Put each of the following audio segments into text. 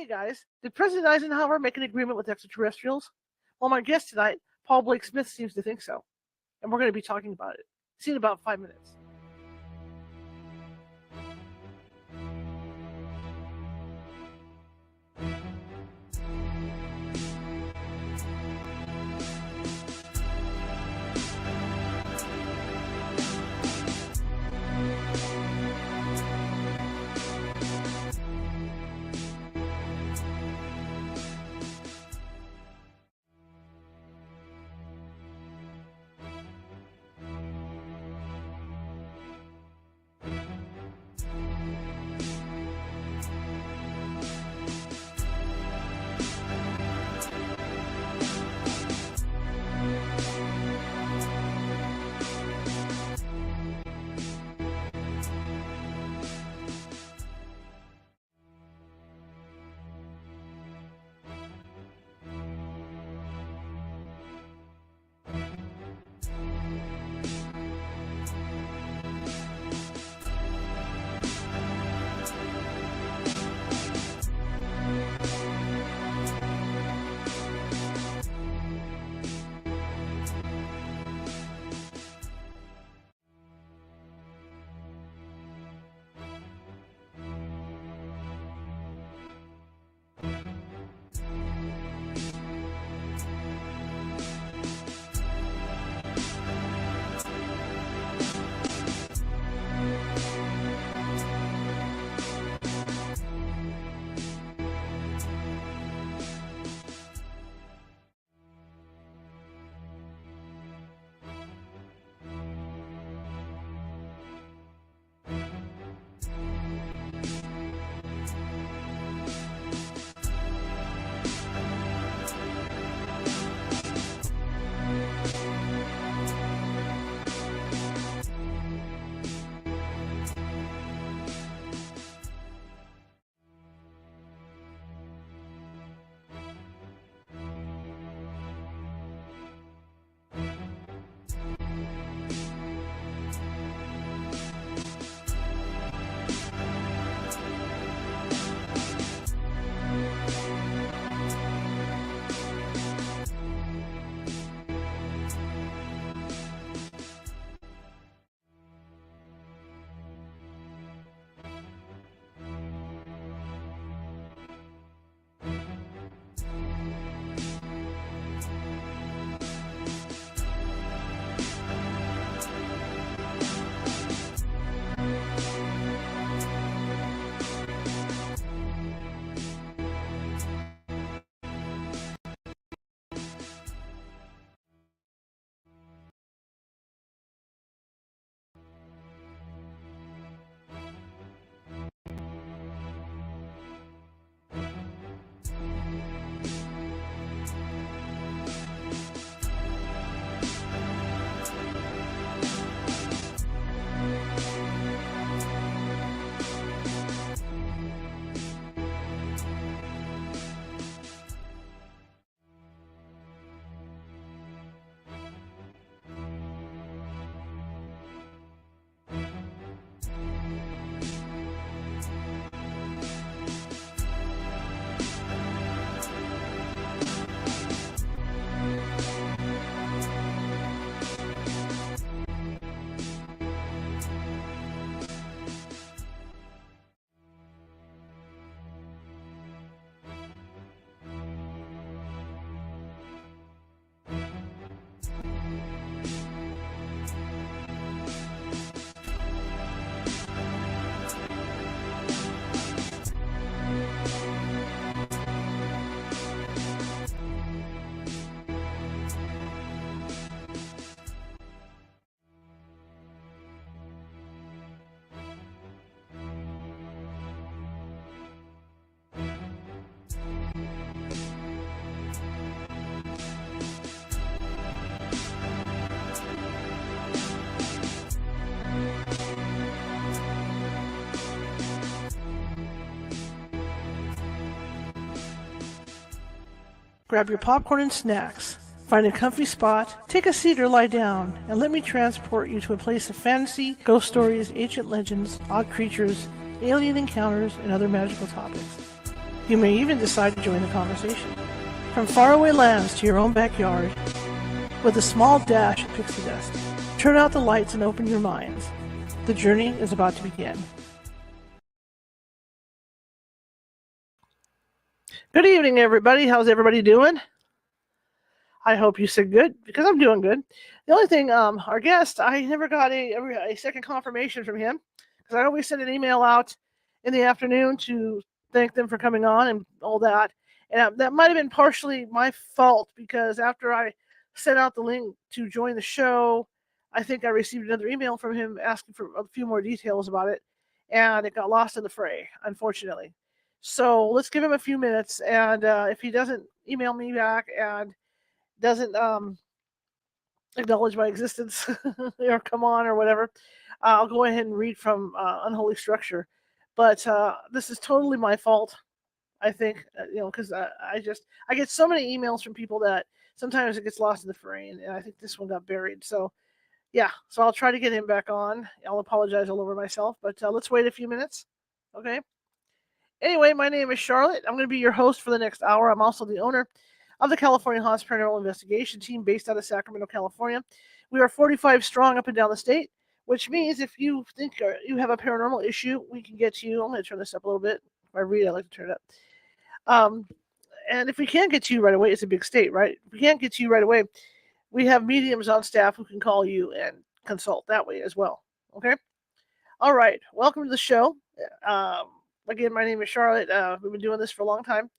Hey guys, did President Eisenhower make an agreement with extraterrestrials? Well, my guest tonight, Paul Blake Smith, seems to think so. And we're going to be talking about it. See you in about 5 minutes. Grab your popcorn and snacks. Find a comfy spot, take a seat or lie down, and let me transport you to a place of fantasy, ghost stories, ancient legends, odd creatures, alien encounters, and other magical topics. You may even decide to join the conversation. From faraway lands to your own backyard, with a small dash of pixie dust, turn out the lights and open your minds. The journey is about to begin. Good evening, everybody. How's everybody doing? I hope you said good, because I'm doing good. The only thing, our guest, I never got a second confirmation from him, because I always send an email out in the afternoon to thank them for coming on and all that. And that might have been partially my fault, because after I sent out the link to join the show, I think I received another email from him asking for a few more details about it, and it got lost in the fray, unfortunately. So let's give him a few minutes, and if he doesn't email me back and doesn't acknowledge my existence or come on or whatever, I'll go ahead and read from Unholy Structure. But this is totally my fault, I think, because I get so many emails from people that sometimes it gets lost in the fray, and I think this one got buried. So yeah, so I'll try to get him back on. I'll apologize all over myself, but let's wait a few minutes, okay? Anyway, my name is Charlotte. I'm going to be your host for the next hour. I'm also the owner of the California Haunts Paranormal Investigation Team based out of Sacramento, California. We are 45 strong up and down the state, which means if you think you have a paranormal issue, we can get to you. I'm going to turn this up a little bit. If I read, I like to turn it up. And if we can't get to you right away, it's a big state, right? If we can't get to you right away, we have mediums on staff who can call you and consult that way as well. Okay? All right. Welcome to the show. Again, my name is Charlotte. We've been doing this for a long time.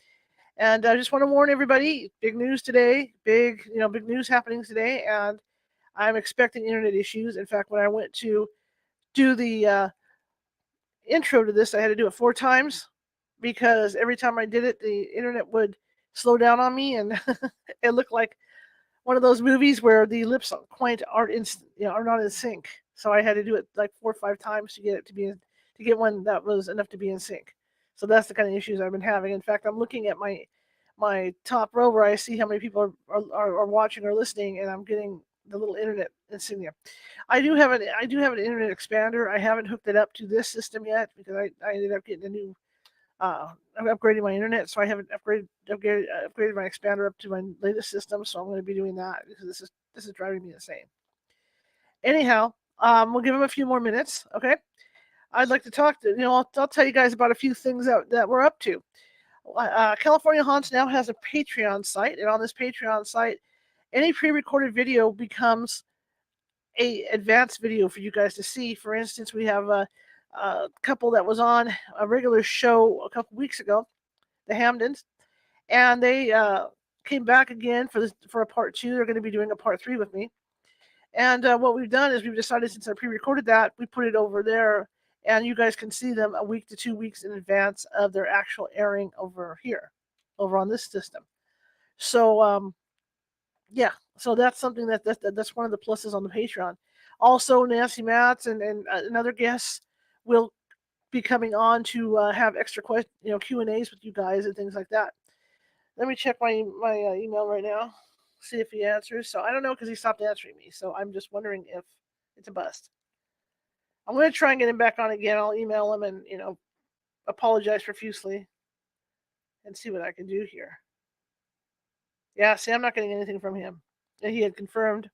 And I just want to warn everybody, big news today, big news happening today, and I'm expecting internet issues. In fact, when I went to do the intro to this, I had to do it 4 times because every time I did it, the internet would slow down on me, and it looked like one of those movies where the lips are not in sync. So I had to do it like 4 or 5 times to get it to get one that was enough to be in sync. So that's the kind of issues I've been having. In fact, I'm looking at my top row where I see how many people are watching or listening, and I'm getting the little internet insignia. I do have an internet expander. I haven't hooked it up to this system yet because I ended up getting a new. I'm upgrading my internet, so I haven't upgraded my expander up to my latest system. So I'm going to be doing that because this is driving me insane. Anyhow, we'll give them a few more minutes, okay? I'd like to talk to I'll tell you guys about a few things that we're up to. California Haunts now has a Patreon site, and on this Patreon site, any pre-recorded video becomes a advanced video for you guys to see. For instance, we have a couple that was on a regular show a couple weeks ago, the Hamdens, and they came back again for a part 2. They're going to be doing a part 3 with me. And what we've done is we've decided, since I pre-recorded that, we put it over there, and you guys can see them a week to 2 weeks in advance of their actual airing over here, over on this system. So yeah, so that's something that's one of the pluses on the Patreon. Also, Nancy Matz and other guests will be coming on to have extra Q&As with you guys and things like that. Let me check my email right now, see if he answers. So I don't know because he stopped answering me. So I'm just wondering if it's a bust. I'm going to try and get him back on again. I'll email him and apologize profusely and see what I can do here. Yeah, see, I'm not getting anything from him. He had confirmed.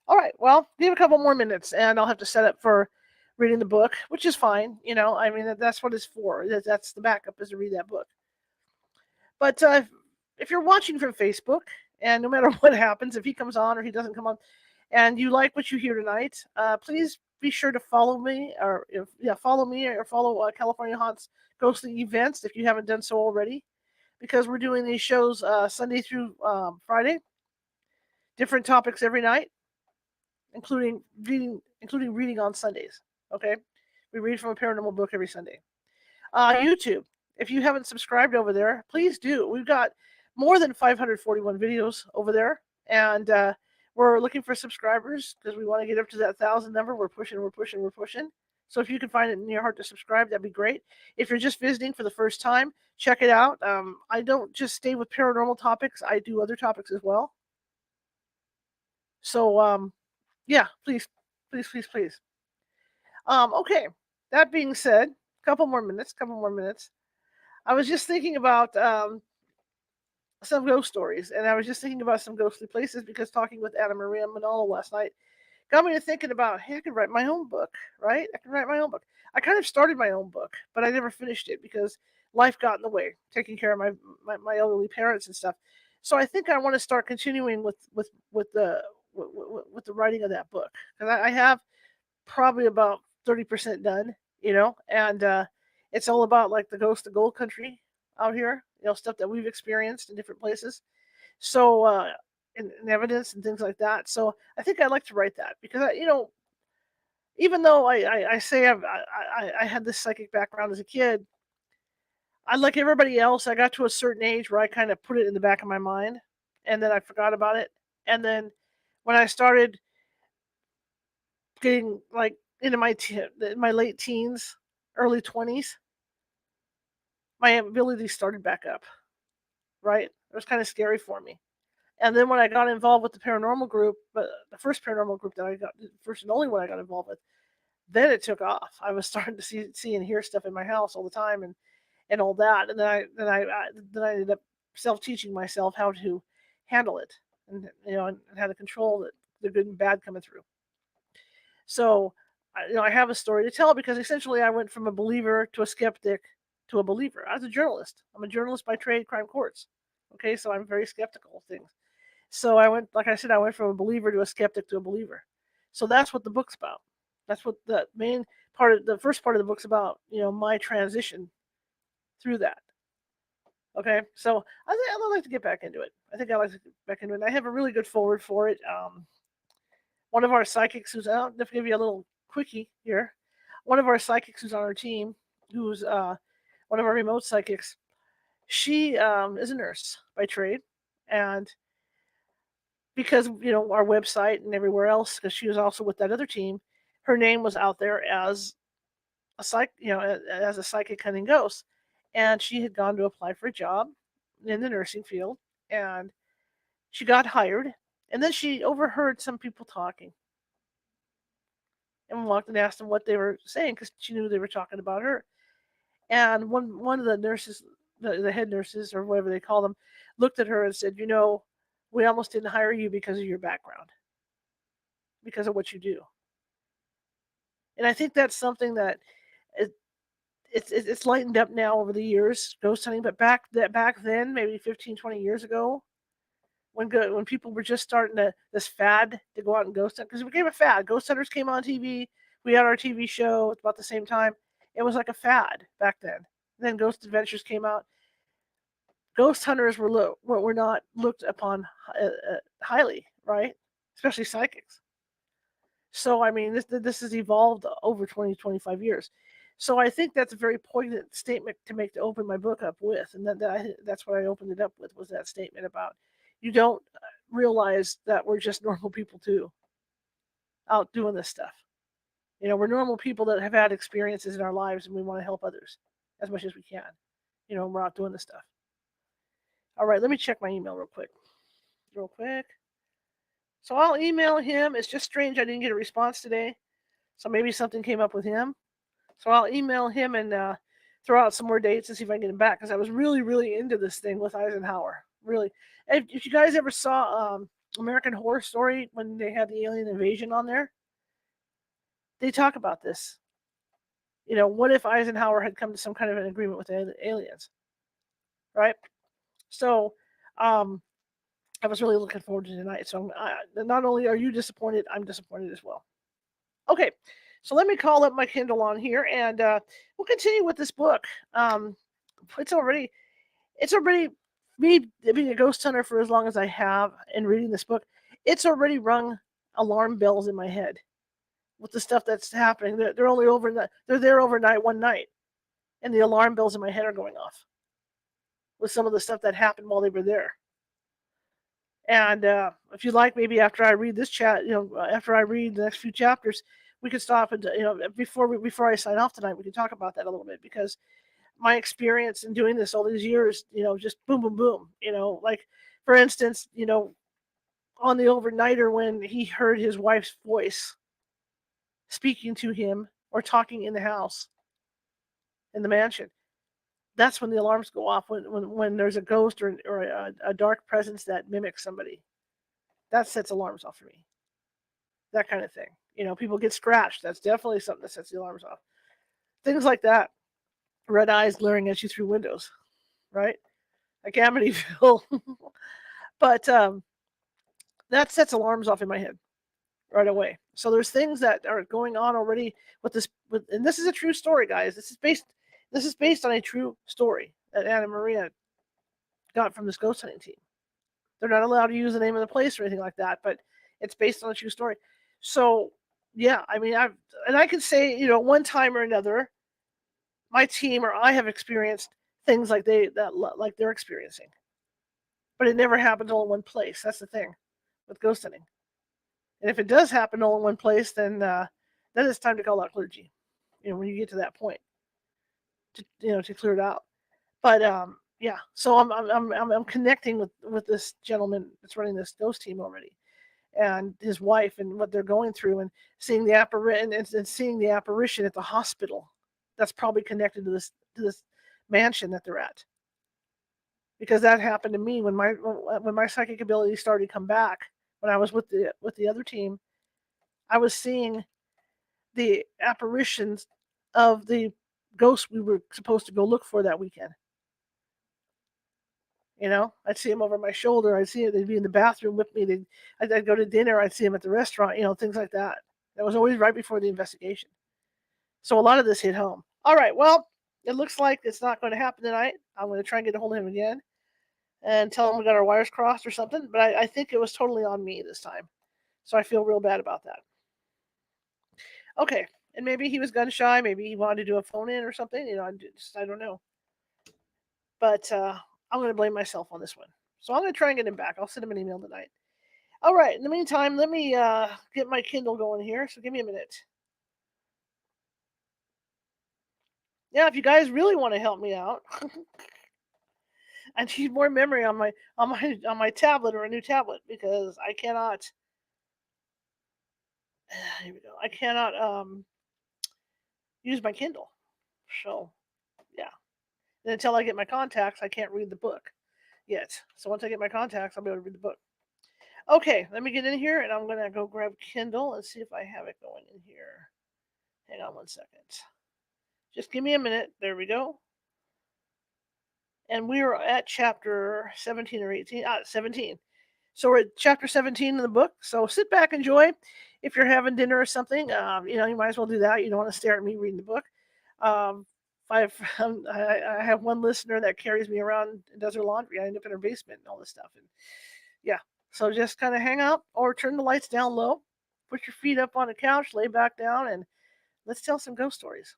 All right, well, give a couple more minutes, and I'll have to set up for reading the book, which is fine. I mean, that's what it's for. That's the backup, is to read that book. But if you're watching from Facebook, and no matter what happens, if he comes on or he doesn't come on, and you like what you hear tonight, please be sure to follow me, or follow California Haunts Ghostly Events if you haven't done so already, because we're doing these shows Sunday through Friday, different topics every night, including reading on Sundays. Okay, we read from a paranormal book every Sunday. YouTube, if you haven't subscribed over there, please do. We've got more than 541 videos over there, and we're looking for subscribers because we want to get up to that 1,000 number. We're pushing. So if you can find it in your heart to subscribe, that'd be great. If you're just visiting for the first time, check it out. I don't just stay with paranormal topics. I do other topics as well. So yeah, please. Okay. That being said, couple more minutes. I was just thinking about some ghost stories, and I was just thinking about some ghostly places because talking with Anna Maria Manalo last night got me to thinking about, hey, I could write my own book, right? I can write my own book. I kind of started my own book, but I never finished it because life got in the way, taking care of my elderly parents and stuff. So I think I want to start continuing with the writing of that book because I have probably about 30% done, and it's all about like the ghost of gold country out here, stuff that we've experienced in different places. So, and evidence and things like that. So I think I'd like to write that because even though I say I had this psychic background as a kid, I like everybody else. I got to a certain age where I kind of put it in the back of my mind, and then I forgot about it. And then when I started getting like into my late teens, early 20s, my ability started back up. Right, it was kind of scary for me. And then when I got involved with the paranormal group, but the first paranormal group that I got, the first and only one I got involved with, then it took off. I was starting to see and hear stuff in my house all the time, and all that. And then I ended up self teaching myself how to handle it, and how to control the good and bad coming through. So, I have a story to tell because essentially I went from a believer to a skeptic to a believer. I was a journalist. I'm a journalist by trade, crime courts. Okay, so I'm very skeptical of things. So like I said, I went from a believer to a skeptic to a believer. So that's what the book's about. That's what the main the first part of the book's about. My transition through that. Okay, so I think I'd like to get back into it. I think I'd like to get back into it. And I have a really good forward for it. One of our psychics I'll give you a little quickie here. One of our psychics who's on our team, who's one of our remote psychics, she is a nurse by trade, and because our website and everywhere else, because she was also with that other team, her name was out there as as a psychic hunting ghosts, and she had gone to apply for a job in the nursing field, and she got hired, and then she overheard some people talking, and walked and asked them what they were saying because she knew they were talking about her, and one of the nurses, the head nurses or whatever they call them, looked at her and said, we almost didn't hire you because of your background, because of what you do. And I think that's something that it, it's lightened up now over the years, ghost hunting. But back then, maybe 15, 20 years ago, when people were just starting this fad to go out and ghost hunt, because it became a fad. Ghost hunters came on TV. We had our TV show at about the same time. It was like a fad back then. Then Ghost Adventures came out. Ghost hunters were not looked upon highly, right? Especially psychics. So, I mean, this has evolved over 20, 25 years. So I think that's a very poignant statement to make to open my book up with. And that's what I opened it up with, was that statement about you don't realize that we're just normal people too, out doing this stuff. We're normal people that have had experiences in our lives, and we want to help others as much as we can. We're out doing this stuff. All right, let me check my email real quick. So I'll email him. It's just strange I didn't get a response today. So maybe something came up with him. So I'll email him and throw out some more dates and see if I can get him back, because I was really, really into this thing with Eisenhower. Really. If you guys ever saw American Horror Story, when they had the alien invasion on there, they talk about this. What if Eisenhower had come to some kind of an agreement with the aliens? Right? So I was really looking forward to tonight. So not only are you disappointed, I'm disappointed as well. Okay, so let me call up my Kindle on here, and we'll continue with this book. It's already me being a ghost hunter for as long as I have and reading this book. It's already rung alarm bells in my head with the stuff that's happening. They're only overnight. They're there overnight one night, and the alarm bells in my head are going off with some of the stuff that happened while they were there. And if you'd like, maybe after I read this after I read the next few chapters, we could stop and before I sign off tonight, we can talk about that a little bit, because my experience in doing this all these years, just boom, boom, boom. Like for instance, on the overnighter, when he heard his wife's voice speaking to him or talking in the house, in the mansion, That's when the alarms go off, when there's a ghost or a dark presence that mimics somebody. That sets alarms off for me. That kind of thing. People get scratched. That's definitely something that sets the alarms off. Things like that. Red eyes glaring at you through windows, right? Like Amityville. But that sets alarms off in my head right away. So there's things that are going on already with this. And this is a true story, guys. This is based on a true story that Anna Maria got from this ghost hunting team. They're not allowed to use the name of the place or anything like that, but it's based on a true story. So yeah, I mean, I could say, one time or another, my team or I have experienced things like they're experiencing, but it never happens all in one place. That's the thing with ghost hunting. And if it does happen all in one place, then it's time to call out clergy. When you get to that point, to clear it out. But yeah, so I'm connecting with this gentleman that's running this ghost team already, and his wife, and what they're going through, and seeing the apparition and seeing the apparition at the hospital. That's probably connected to this mansion that they're at, because that happened to me when my psychic ability started to come back. When I was with the other team, I was seeing the apparitions of the ghosts we were supposed to go look for that weekend. I'd see them over my shoulder. I'd see it. They'd be in the bathroom with me. I'd go to dinner. I'd see them at the restaurant. Things like that. That was always right before the investigation. So a lot of this hit home. All right. Well, it looks like it's not going to happen tonight. I'm going to try and get a hold of him again and tell him we got our wires crossed or something. But I think it was totally on me this time. So I feel real bad about that. Okay. And maybe he was gun shy. Maybe he wanted to do a phone in or something. I don't know. But I'm going to blame myself on this one. So I'm going to try and get him back. I'll send him an email tonight. All right. In the meantime, let me get my Kindle going here. So give me a minute. Yeah, if you guys really want to help me out, I need more memory on my tablet, or a new tablet, because I cannot. Here we go. I cannot use my Kindle. So yeah. And until I get my contacts, I can't read the book yet. So once I get my contacts, I'll be able to read the book. Okay, let me get in here, and I'm gonna go grab Kindle and see if I have it going in here. Hang on 1 second. Just give me a minute. There we go. And we are at chapter 17 or 18. 17. So we're at chapter 17 in the book. So sit back, enjoy. If you're having dinner or something, you might as well do that. You don't want to stare at me reading the book. I have one listener that carries me around and does her laundry. I end up in her basement and all this stuff. And yeah, so just kind of hang out or turn the lights down low, put your feet up on the couch, lay back down, and let's tell some ghost stories.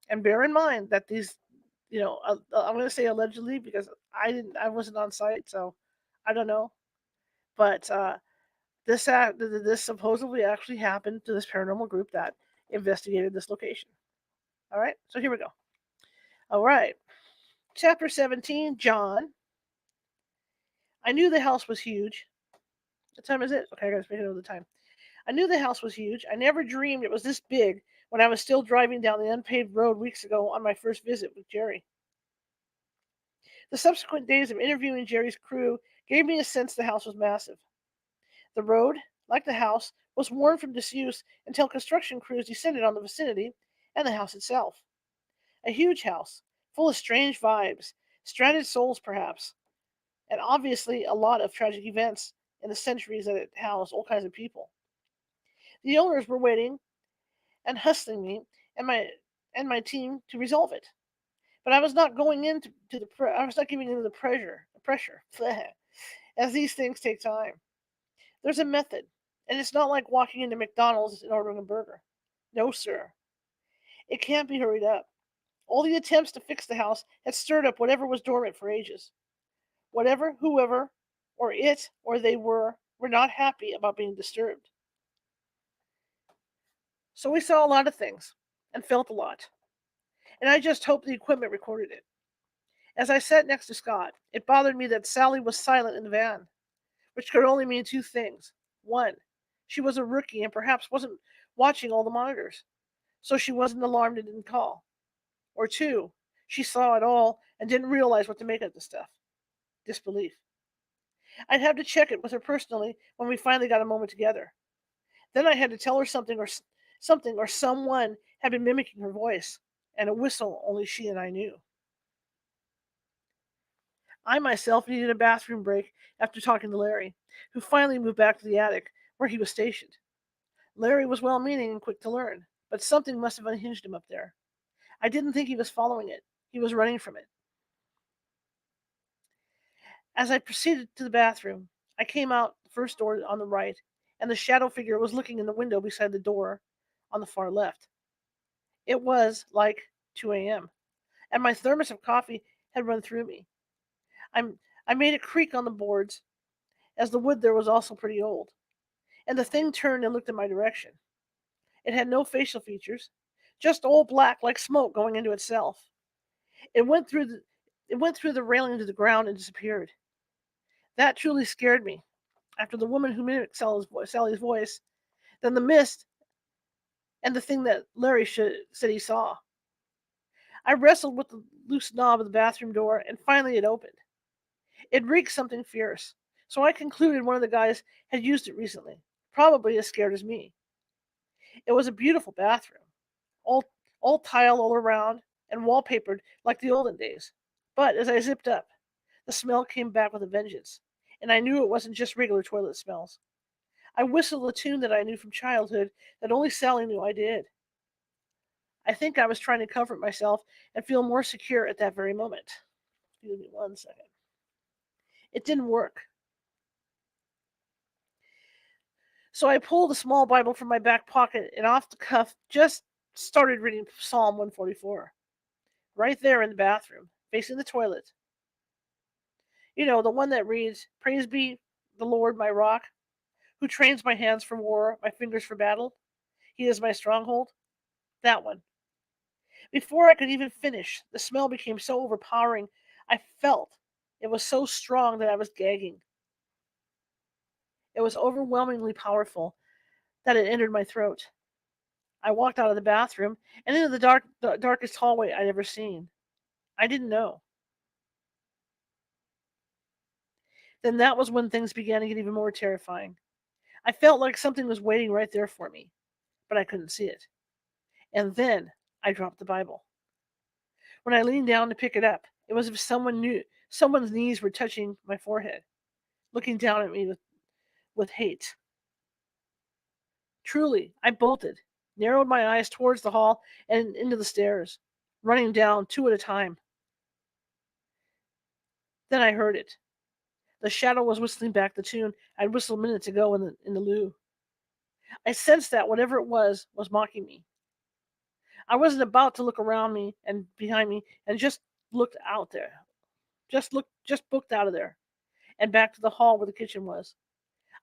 And bear in mind that these, I'm going to say allegedly, because I wasn't on site, so I don't know. But this supposedly actually happened to this paranormal group that investigated this location. All right, so here we go. All right, chapter 17, John. I knew the house was huge. What time is it? Okay, I gotta make it over the time. I knew the house was huge. I never dreamed it was this big when I was still driving down the unpaved road weeks ago on my first visit with Jerry. The subsequent days of interviewing Jerry's crew gave me a sense the house was massive. The road, like the house, was worn from disuse until construction crews descended on the vicinity and the house itself. A huge house, full of strange vibes, stranded souls perhaps, and obviously a lot of tragic events in the centuries that it housed all kinds of people. The owners were waiting and hustling me and my team to resolve it. But I was not going into I was not giving in to the pressure, as these things take time. There's a method, and it's not like walking into McDonald's and ordering a burger. No, sir. It can't be hurried up. All the attempts to fix the house had stirred up whatever was dormant for ages. Whatever, whoever, or it, or they were not happy about being disturbed. So we saw a lot of things, and felt a lot. And I just hoped the equipment recorded it. As I sat next to Scott, it bothered me that Sally was silent in the van, which could only mean two things. One, she was a rookie and perhaps wasn't watching all the monitors, so she wasn't alarmed and didn't call. Or two, she saw it all and didn't realize what to make of the stuff. Disbelief. I'd have to check it with her personally when we finally got a moment together. Then I had to tell her something or someone had been mimicking her voice, and a whistle only she and I knew. I myself needed a bathroom break after talking to Larry, who finally moved back to the attic where he was stationed. Larry was well meaning and quick to learn, but something must have unhinged him up there. I didn't think he was following it, he was running from it. As I proceeded to the bathroom, I came out the first door on the right, and the shadow figure was looking in the window beside the door on the far left. It was like 2 a.m., and my thermos of coffee had run through me. I'm, I made it creak on the boards, as the wood there was also pretty old, and the thing turned and looked in my direction. It had no facial features, just all black like smoke going into itself. It went through the it went through the railing to the ground and disappeared. That truly scared me. After the woman who mimicked Sally's voice, then the mist, and the thing that Larry said he saw. I wrestled with the loose knob of the bathroom door, and finally it opened. It reeked something fierce, so I concluded one of the guys had used it recently, probably as scared as me. It was a beautiful bathroom, all, all tile all around, and wallpapered like the olden days. But as I zipped up, the smell came back with a vengeance, and I knew it wasn't just regular toilet smells. I whistled a tune that I knew from childhood that only Sally knew I did. I think I was trying to comfort myself and feel more secure at that very moment. Excuse me 1 second. It didn't work. So I pulled a small Bible from my back pocket and off the cuff just started reading Psalm 144. Right there in the bathroom, facing the toilet. You know, the one that reads, "Praise be the Lord, my rock, who trains my hands for war, my fingers for battle. He is my stronghold." That one. Before I could even finish, the smell became so overpowering, I felt it was so strong that I was gagging. It was overwhelmingly powerful that it entered my throat. I walked out of the bathroom and into the darkest hallway I'd ever seen. I didn't know. Then that was when things began to get even more terrifying. I felt like something was waiting right there for me, but I couldn't see it. And then I dropped the Bible. When I leaned down to pick it up, it was as if someone's knees were touching my forehead, looking down at me with hate. Truly, I bolted, narrowed my eyes towards the hall and into the stairs, running down 2 at a time. Then I heard it. The shadow was whistling back the tune I'd whistled minutes ago in the loo. I sensed that whatever it was mocking me. I wasn't about to look around me and behind me and just looked out there. Just booked out of there and back to the hall where the kitchen was.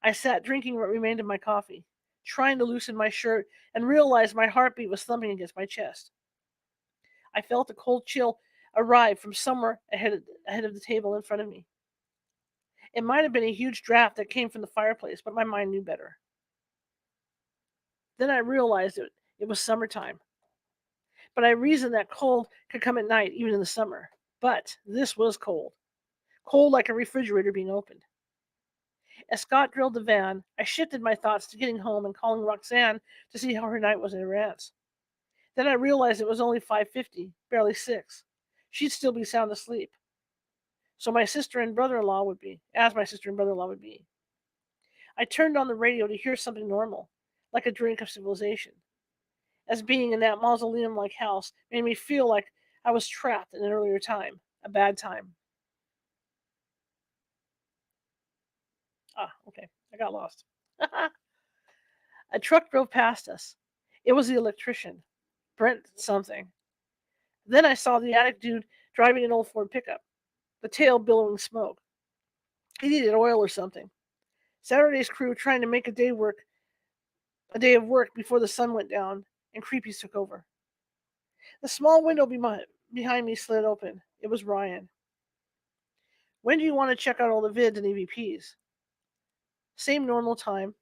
I sat drinking what remained of my coffee, trying to loosen my shirt and realized my heartbeat was thumping against my chest. I felt a cold chill arrive from somewhere ahead of the table in front of me. It might have been a huge draft that came from the fireplace, but my mind knew better. Then I realized it was summertime. But I reasoned that cold could come at night, even in the summer. But this was cold. Cold like a refrigerator being opened. As Scott drilled the van, I shifted my thoughts to getting home and calling Roxanne to see how her night was at her aunt's. Then I realized it was only 5:50, barely 6. She'd still be sound asleep. So my sister and brother-in-law would be, as my sister and brother-in-law would be. I turned on the radio to hear something normal, like a drink of civilization. As being in that mausoleum-like house made me feel like I was trapped in an earlier time, a bad time. Ah, okay, I got lost. A truck drove past us. It was the electrician, Brent something. Then I saw the attic dude driving an old Ford pickup, the tail billowing smoke. He needed oil or something. Saturday's crew trying to make a day of work before the sun went down, and creepies took over. The small window behind me slid open. It was Ryan. "When do you want to check out all the vids and EVPs? Same normal time,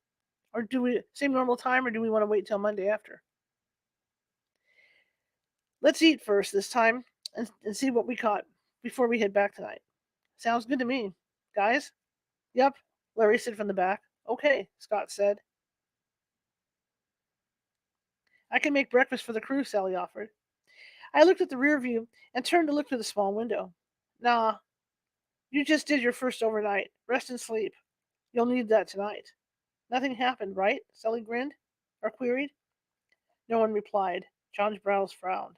or do we want to wait till Monday after? Let's eat first this time and see what we caught." before we head back tonight. Sounds good to me. Guys? Yep, Larry said from the back. Okay, Scott said. I can make breakfast for the crew, Sally offered. I looked at the rear view and turned to look through the small window. Nah, you just did your first overnight. Rest and sleep. You'll need that tonight. Nothing happened, right? Sally grinned, or queried. No one replied. John's brows frowned.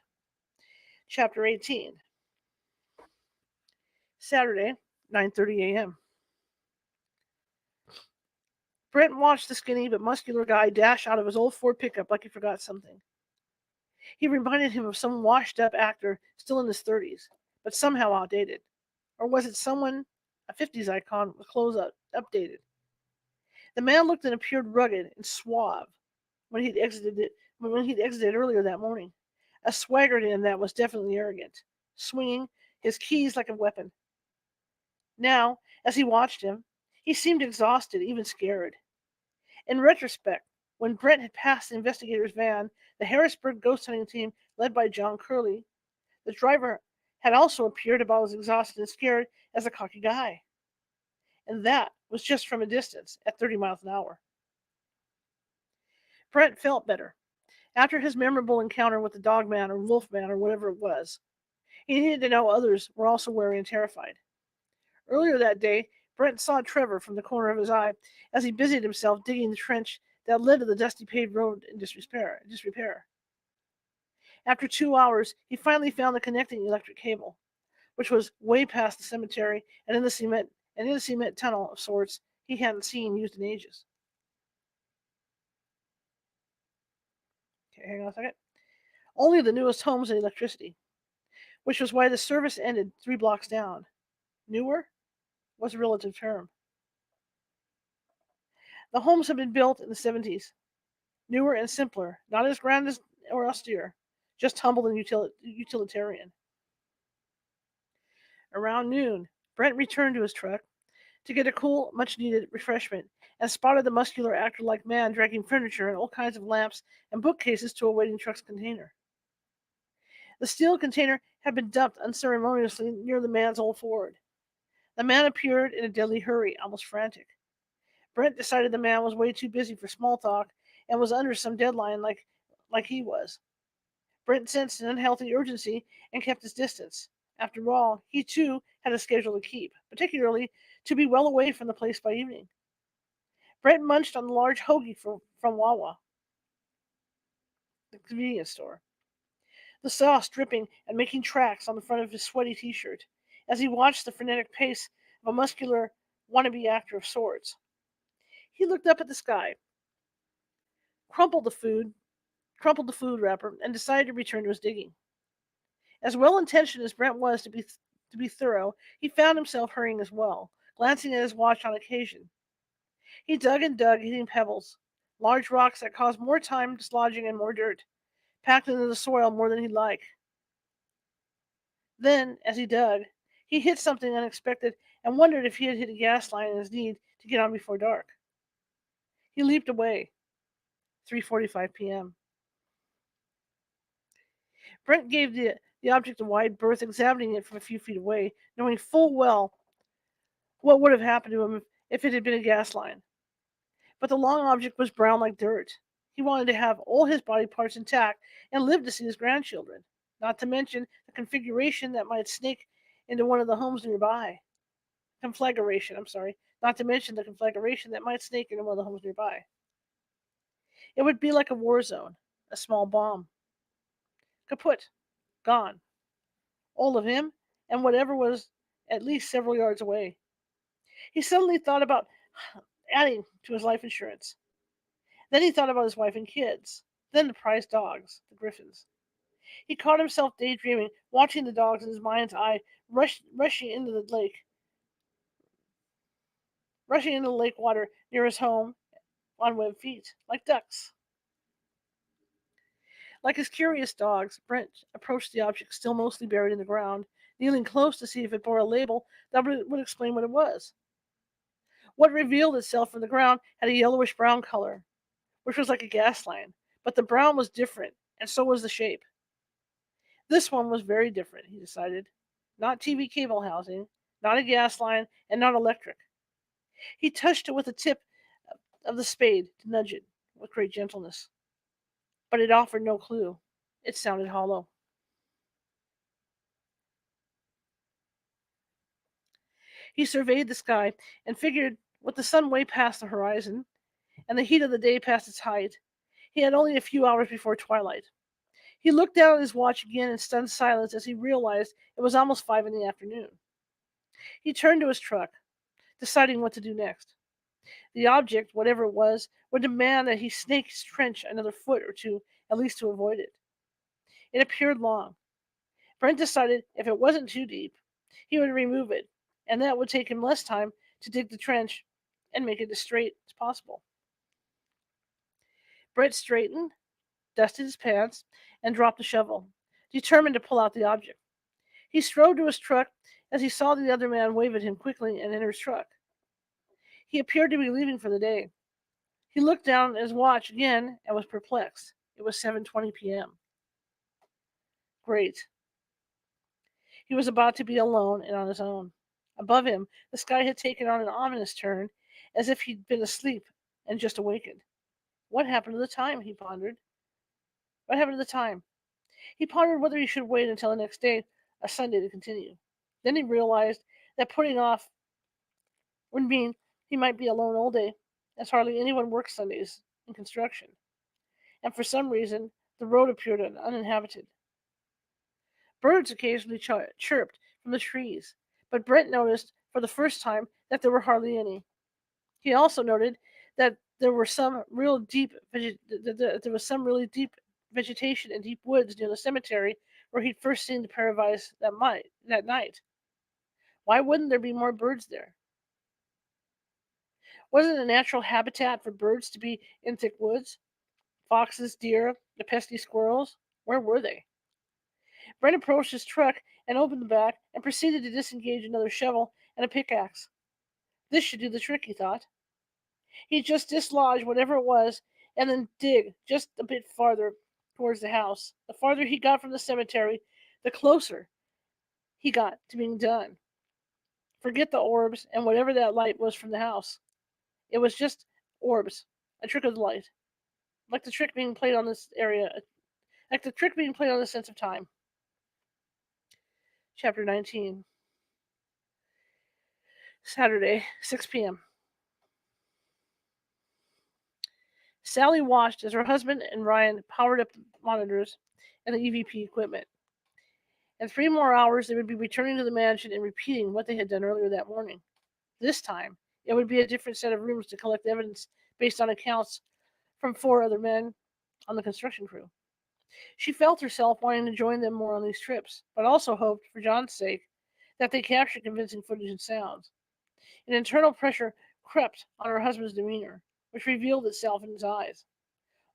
Chapter 18. Saturday, 9:30 a.m. Brent watched the skinny but muscular guy dash out of his old Ford pickup like he forgot something. He reminded him of some washed-up actor still in his 30s, but somehow outdated. Or was it someone, a 50s icon with clothes updated? The man looked and appeared rugged and suave when he'd exited earlier that morning. A swagger in him that was definitely arrogant, swinging his keys like a weapon. Now, as he watched him, he seemed exhausted, even scared. In retrospect, when Brent had passed the investigator's van, the Harrisburg ghost hunting team led by John Curley, the driver had also appeared about as exhausted and scared as a cocky guy. And that was just from a distance at 30 miles an hour. Brent felt better. After his memorable encounter with the dogman or wolfman or whatever it was, he needed to know others were also wary and terrified. Earlier that day, Brent saw Trevor from the corner of his eye as he busied himself digging the trench that led to the dusty paved road in disrepair. After 2 hours, he finally found the connecting electric cable, which was way past the cemetery and in a cement tunnel of sorts he hadn't seen used in ages. Okay, hang on a second. Only the newest homes had electricity, which was why the service ended 3 blocks down. Newer was a relative term. The homes had been built in the 70s, newer and simpler, not as grand as or austere, just humble and utilitarian. Around noon, Brent returned to his truck to get a cool, much-needed refreshment and spotted the muscular actor-like man dragging furniture and all kinds of lamps and bookcases to a waiting truck's container. The steel container had been dumped unceremoniously near the man's old Ford. The man appeared in a deadly hurry, almost frantic. Brent decided the man was way too busy for small talk and was under some deadline like he was. Brent sensed an unhealthy urgency and kept his distance. After all, he too had a schedule to keep, particularly to be well away from the place by evening. Brent munched on the large hoagie from Wawa, the convenience store, the sauce dripping and making tracks on the front of his sweaty t-shirt as he watched the frenetic pace of a muscular wannabe actor of sorts. He looked up at the sky, crumpled the food wrapper, and decided to return to his digging. As well-intentioned as Brent was to be thorough, he found himself hurrying as well, glancing at his watch on occasion. He dug and dug, hitting pebbles, large rocks that caused more time dislodging and more dirt, packed into the soil more than he'd like. Then, as he dug, he hit something unexpected and wondered if he had hit a gas line in his need to get on before dark. He leaped away. 3:45 p.m. Brent gave the object a wide berth, examining it from a few feet away, knowing full well what would have happened to him if it had been a gas line. But the long object was brown like dirt. He wanted to have all his body parts intact and live to see his grandchildren, not to mention the configuration that might snake into one of the homes nearby. Conflagration, I'm sorry. Not to mention the conflagration that might snake into one of the homes nearby. It would be like a war zone, a small bomb. Kaput. Gone. All of him and whatever was at least several yards away. He suddenly thought about adding to his life insurance. Then he thought about his wife and kids. Then the prize dogs, the griffins. He caught himself daydreaming, watching the dogs in his mind's eye rushing into the lake water near his home on webbed feet, like ducks. Like his curious dogs, Brent approached the object still mostly buried in the ground, kneeling close to see if it bore a label that would explain what it was. What revealed itself from the ground had a yellowish-brown color, which was like a gas line, but the brown was different, and so was the shape. This one was very different, he decided. not TV cable housing, not a gas line, and not electric. He touched it with the tip of the spade to nudge it with great gentleness. But it offered no clue. It sounded hollow. He surveyed the sky and figured, with the sun way past the horizon and the heat of the day past its height, he had only a few hours before twilight. He looked down at his watch again in stunned silence as he realized it was almost 5 in the afternoon. He turned to his truck, deciding what to do next. The object, whatever it was, would demand that he snake his trench another foot or two, at least to avoid it. It appeared long. Brent decided if it wasn't too deep, he would remove it, and that would take him less time to dig the trench and make it as straight as possible. Brent straightened, dusted his pants, and dropped the shovel, determined to pull out the object. He strode to his truck as he saw the other man wave at him quickly and enter his truck. He appeared to be leaving for the day. He looked down at his watch again and was perplexed. It was 7:20 p.m. Great. He was about to be alone and on his own. Above him, the sky had taken on an ominous turn, as if he'd been asleep and just awakened. What happened to the time? He pondered. What happened to the time? He pondered whether he should wait until the next day, a Sunday, to continue. Then he realized that putting off would mean he might be alone all day, as hardly anyone works Sundays in construction. And for some reason, the road appeared uninhabited. Birds occasionally chirped from the trees, but Brent noticed for the first time that there were hardly any. He also noted that there was some really deep vegetation and deep woods near the cemetery where he'd first seen the pair of eyes that night. Why wouldn't there be more birds there? Wasn't it a natural habitat for birds to be in thick woods? Foxes, deer, the pesky squirrels, where were they? Brent approached his truck and opened the back and proceeded to disengage another shovel and a pickaxe. This should do the trick, he thought. He'd just dislodge whatever it was and then dig just a bit farther towards the house. The farther he got from the cemetery, the closer he got to being done. Forget the orbs and whatever that light was from the house. It was just orbs, a trick of the light, like the trick being played on this area, like the trick being played on the sense of time. Chapter 19. Saturday, 6 p.m. Sally watched as her husband and Ryan powered up the monitors and the EVP equipment. In 3 more hours, they would be returning to the mansion and repeating what they had done earlier that morning. This time, it would be a different set of rooms to collect evidence based on accounts from 4 other men on the construction crew. She felt herself wanting to join them more on these trips, but also hoped, for John's sake, that they captured convincing footage and sounds. An internal pressure crept on her husband's demeanor, which revealed itself in his eyes.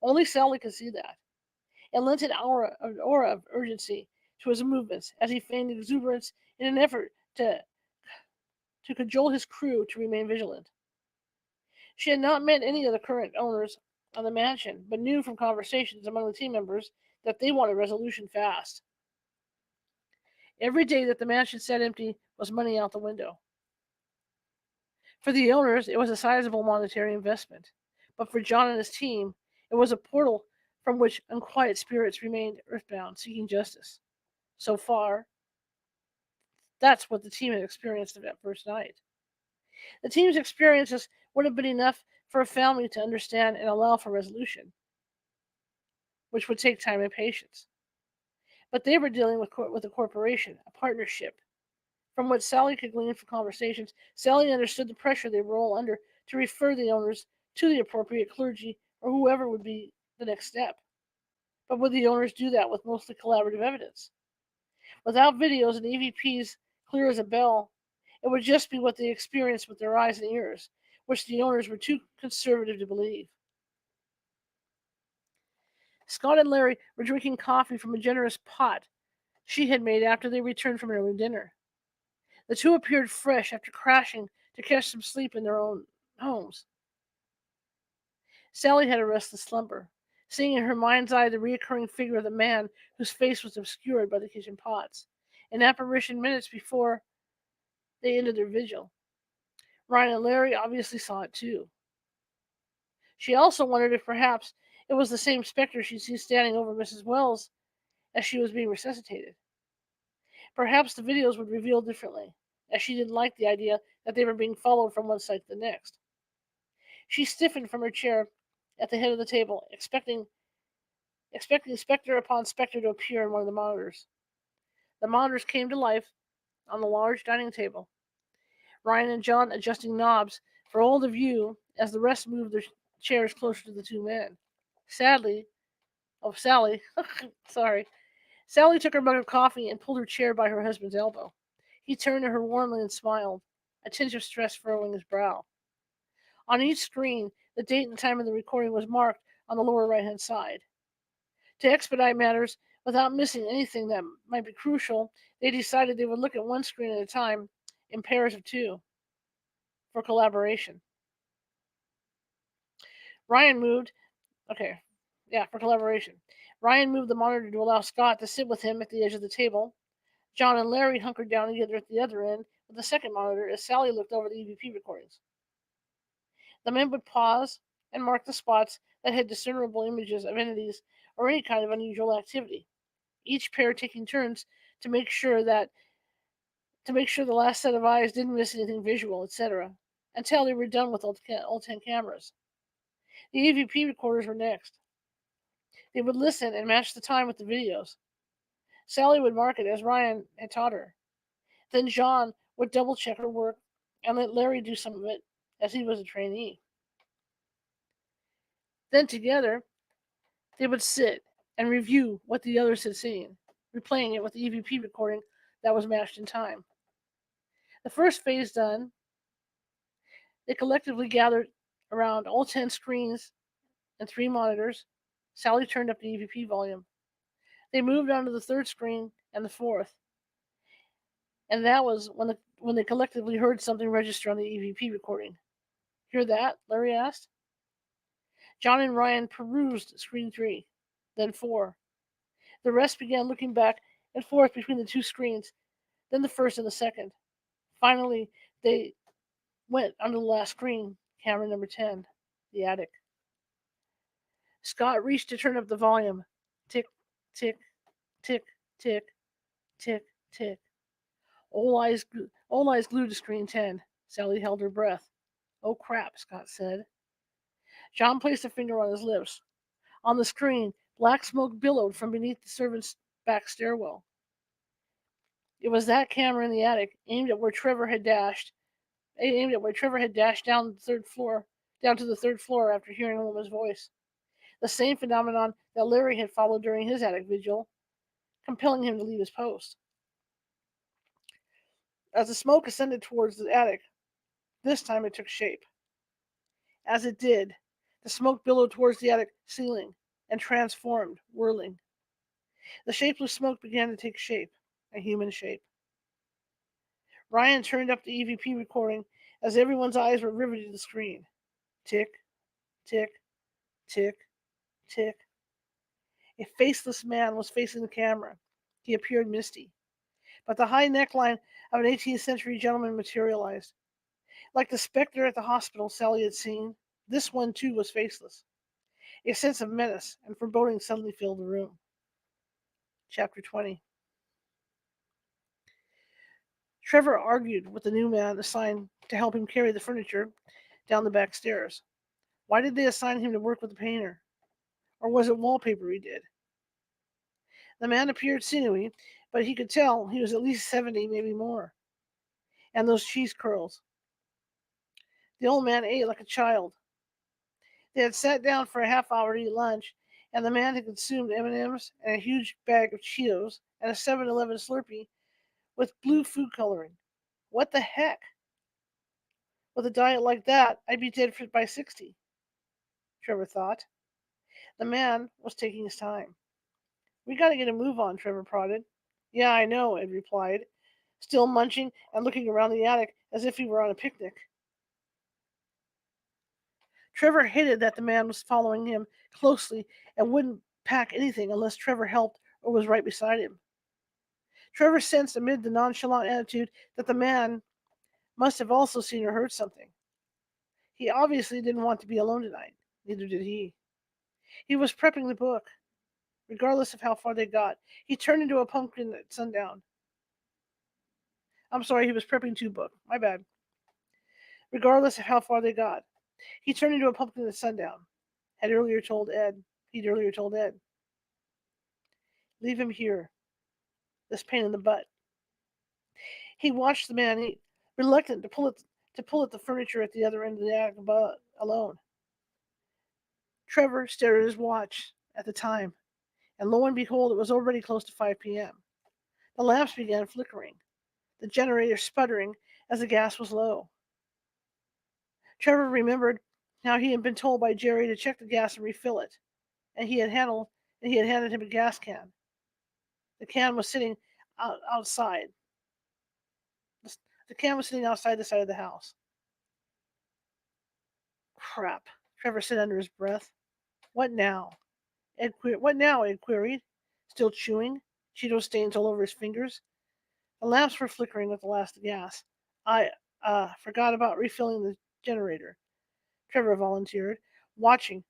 Only Sally could see that. It lent an aura of urgency to his movements as he feigned exuberance in an effort to cajole his crew to remain vigilant. She had not met any of the current owners of the mansion, but knew from conversations among the team members that they wanted resolution fast. Every day that the mansion sat empty was money out the window. For the owners, it was a sizable monetary investment, but for John and his team, it was a portal from which unquiet spirits remained earthbound, seeking justice. So far, that's what the team had experienced that first night. The team's experiences would have been enough for a family to understand and allow for resolution, which would take time and patience. But they were dealing with a corporation, a partnership. From what Sally could glean from conversations, Sally understood the pressure they were all under to refer the owners to the appropriate clergy or whoever would be the next step. But would the owners do that with mostly collaborative evidence? Without videos and EVPs clear as a bell, it would just be what they experienced with their eyes and ears, which the owners were too conservative to believe. Scott and Larry were drinking coffee from a generous pot she had made after they returned from early dinner. The two appeared fresh after crashing to catch some sleep in their own homes. Sally had a restless slumber, seeing in her mind's eye the recurring figure of the man whose face was obscured by the kitchen pots. an apparition minutes before they ended their vigil. Ryan and Larry obviously saw it too. She also wondered if perhaps it was the same specter she'd seen standing over Mrs. Wells as she was being resuscitated. Perhaps the videos would reveal differently, as she didn't like the idea that they were being followed from one side to the next. She stiffened from her chair at the head of the table, expecting specter upon specter to appear on one of the monitors. The monitors came to life on the large dining table, Ryan and John adjusting knobs for all to view as the rest moved their chairs closer to the two men. Sally, sorry. Sally took her mug of coffee and pulled her chair by her husband's elbow. He turned to her warmly and smiled, a tinge of stress furrowing his brow. On each screen, the date and time of the recording was marked on the lower right-hand side. To expedite matters, without missing anything that might be crucial, they decided they would look at one screen at a time, in pairs of two, for collaboration. Ryan moved, for collaboration. Ryan moved the monitor to allow Scott to sit with him at the edge of the table. John and Larry hunkered down together at the other end with the second monitor as Sally looked over the EVP recordings. The men would pause and mark the spots that had discernible images of entities or any kind of unusual activity, each pair taking turns to make sure the last set of eyes didn't miss anything visual, etc., until they were done with all 10 cameras. The EVP recorders were next. They would listen and match the time with the videos. Sally would mark it as Ryan had taught her. Then John would double check her work and let Larry do some of it, as he was a trainee. Then together, they would sit and review what the others had seen, replaying it with the EVP recording that was matched in time. The first phase done, they collectively gathered around all 10 screens and 3 monitors. Sally turned up the EVP volume. They moved on to the third screen and the fourth. And that was when they collectively heard something register on the EVP recording. Hear that? Larry asked. John and Ryan perused screen 3, then 4. The rest began looking back and forth between the two screens, then the first and the second. Finally, they went onto the last screen, camera number 10, the attic. Scott reached to turn up the volume. Tick, tick, tick, tick, tick, tick. All eyes glued to screen 10. Sally held her breath. Oh crap, Scott said. John placed a finger on his lips. On the screen, black smoke billowed from beneath the servants' back stairwell. It was that camera in the attic, aimed at where Trevor had dashed down to the third floor after hearing a woman's voice. The same phenomenon that Larry had followed during his attic vigil, compelling him to leave his post. As the smoke ascended towards the attic, this time it took shape. As it did, the smoke billowed towards the attic ceiling and transformed, whirling. The shapeless smoke began to take shape, a human shape. Ryan turned up the EVP recording as everyone's eyes were riveted to the screen. Tick, tick, tick, tick. A faceless man was facing the camera. He appeared misty, but the high neckline of an 18th century gentleman materialized. Like the specter at the hospital Sally had seen, this one too was faceless. A sense of menace and foreboding suddenly filled the room. Chapter 20. Trevor argued with the new man assigned to help him carry the furniture down the back stairs. Why did they assign him to work with the painter? Or was it wallpaper he did? The man appeared sinewy, but he could tell he was at least 70, maybe more. And those cheese curls. The old man ate like a child. They had sat down for a half hour to eat lunch, and the man had consumed M&Ms and a huge bag of Cheetos and a 7-Eleven Slurpee with blue food coloring. What the heck? With a diet like that, I'd be dead by 60, Trevor thought. The man was taking his time. We gotta get a move on, Trevor prodded. Yeah, I know, Ed replied, still munching and looking around the attic as if he were on a picnic. Trevor hated that the man was following him closely and wouldn't pack anything unless Trevor helped or was right beside him. Trevor sensed amid the nonchalant attitude that the man must have also seen or heard something. He obviously didn't want to be alone tonight. Neither did he. He was prepping the book, regardless of how far they got. He turned into a pumpkin at sundown. I'm sorry, he was prepping two books. My bad. Regardless of how far they got. He turned into a pumpkin at sundown. He'd earlier told Ed. Leave him here. This pain in the butt. He watched the man eat, reluctant to pull at the furniture at the other end of the attic alone. Trevor stared at his watch at the time, and lo and behold, it was already close to 5 p.m. The lamps began flickering, the generator sputtering as the gas was low. Trevor remembered how he had been told by Jerry to check the gas and refill it, and he had handed him a gas can. The can was sitting outside. The can was sitting outside the side of the house. Crap, Trevor said under his breath. What now? What now? Ed queried, still chewing, Cheeto stains all over his fingers. The lamps were flickering with the last gas. I forgot about refilling the generator, Trevor volunteered, watching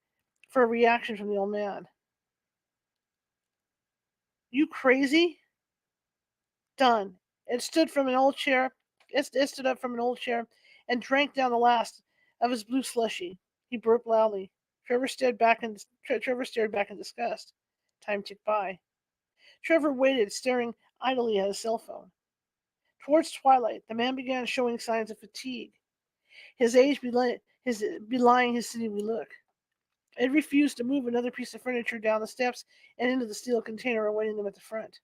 for a reaction from the old man. You crazy? Done. It stood from an old chair. It stood up from an old chair and drank down the last of his blue slushy. He burped loudly. Trevor stared back in disgust. Time ticked by. Trevor waited, staring idly at his cell phone. Towards twilight, the man began showing signs of fatigue, his age belying his sinewy look. Ed refused to move another piece of furniture down the steps and into the steel container awaiting them at the front.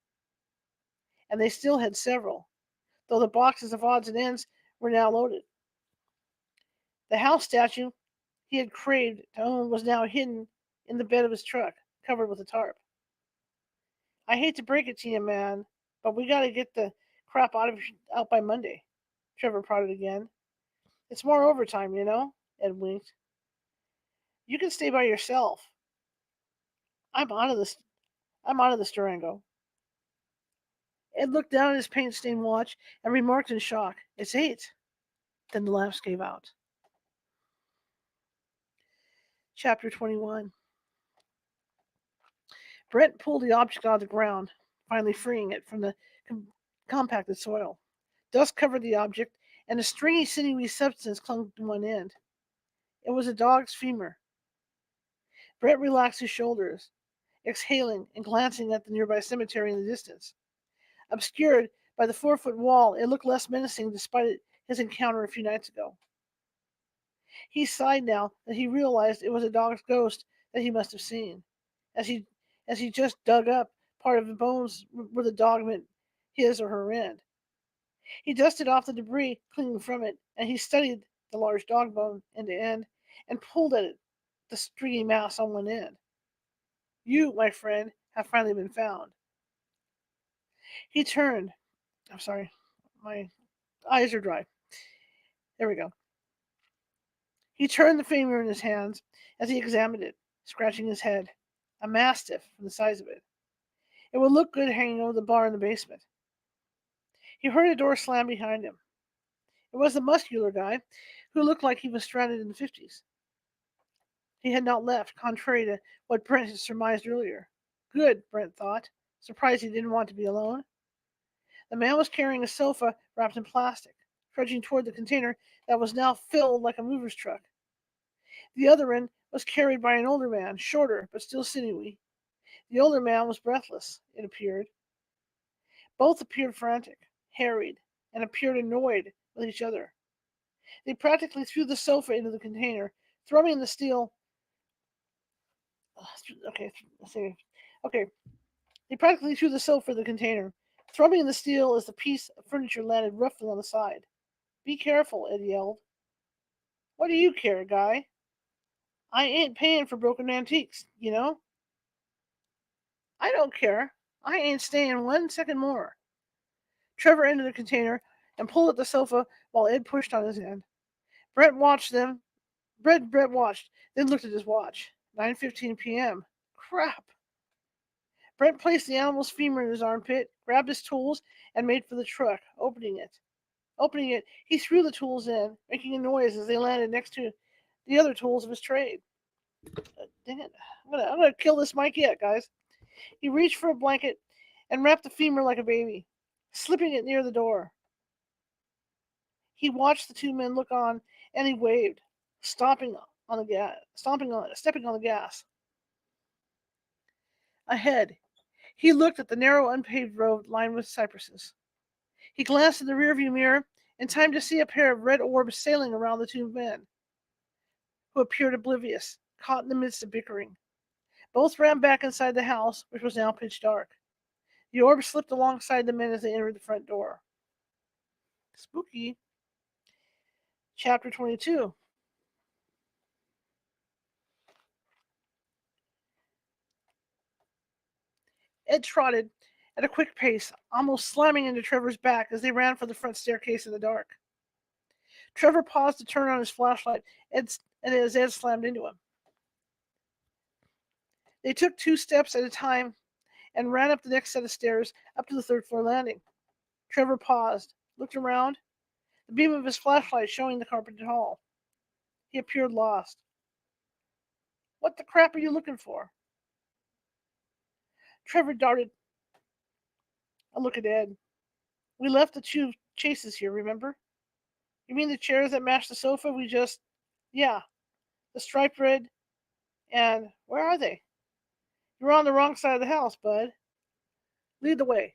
And they still had several, though the boxes of odds and ends were now loaded. The house statue he had craved to own was now hidden in the bed of his truck, covered with a tarp. I hate to break it to you, man, but we gotta get the crap out by Monday. Trevor prodded again. It's more overtime, you know, Ed winked. You can stay by yourself. I'm out of this Durango. Ed looked down at his paint-stained watch and remarked in shock, It's 8. Then the lamps gave out. Chapter 21. Brent pulled the object out of the ground, finally freeing it from the compacted soil. Dust covered the object, and a stringy, sinewy substance clung to one end. It was a dog's femur. Brent relaxed his shoulders, exhaling and glancing at the nearby cemetery in the distance. Obscured by the 4-foot wall, it looked less menacing despite his encounter a few nights ago. He sighed now that he realized it was a dog's ghost that he must have seen, as he just dug up part of the bones where the dog meant his or her end. He dusted off the debris clinging from it, and he studied the large dog bone end to end and pulled at it, the stringy mass on one end. You, my friend, have finally been found. He turned. I'm sorry, my eyes are dry. There we go. He turned the femur in his hands as he examined it, scratching his head. A mastiff from the size of it. It would look good hanging over the bar in the basement. He heard a door slam behind him. It was the muscular guy who looked like he was stranded in the 50s. He had not left, contrary to what Brent had surmised earlier. Good, Brent thought, surprised he didn't want to be alone. The man was carrying a sofa wrapped in plastic, trudging toward the container that was now filled like a mover's truck. The other end was carried by an older man, shorter but still sinewy. The older man was breathless, it appeared. Both appeared frantic, harried, and appeared annoyed with each other. They practically threw the sofa into the container, throwing the steel. Okay, okay. They practically threw the sofa in the container, thrumming the steel as the piece of furniture landed roughly on the side. Be careful, Ed yelled. What do you care, guy? I ain't paying for broken antiques, you know? I don't care. I ain't staying 1 second more. Trevor entered the container and pulled at the sofa while Ed pushed on his end. Brett watched, then looked at his watch. 9:15 p.m. Crap. Brent placed the animal's femur in his armpit, grabbed his tools, and made for the truck, opening it. He threw the tools in, making a noise as they landed next to the other tools of his trade. Dang it. I'm gonna kill this Mike yet, guys. He reached for a blanket and wrapped the femur like a baby, slipping it near the door. He watched the two men look on, and he waved, stepping on the gas. Ahead, he looked at the narrow, unpaved road lined with cypresses. He glanced in the rearview mirror in time to see a pair of red orbs sailing around the two men, who appeared oblivious, caught in the midst of bickering. Both ran back inside the house, which was now pitch dark. The orbs slipped alongside the men as they entered the front door. Spooky. Chapter 22. Ed trotted at a quick pace, almost slamming into Trevor's back as they ran for the front staircase in the dark. Trevor paused to turn on his flashlight, and as Ed slammed into him. They took 2 steps at a time and ran up the next set of stairs up to the 3rd floor landing. Trevor paused, looked around, the beam of his flashlight showing the carpeted hall. He appeared lost. What the crap are you looking for? Trevor darted a look at Ed. We left the 2 chases here, remember? You mean the chairs that match the sofa we just... Yeah, the striped red, and where are they? You're on the wrong side of the house, bud. Lead the way.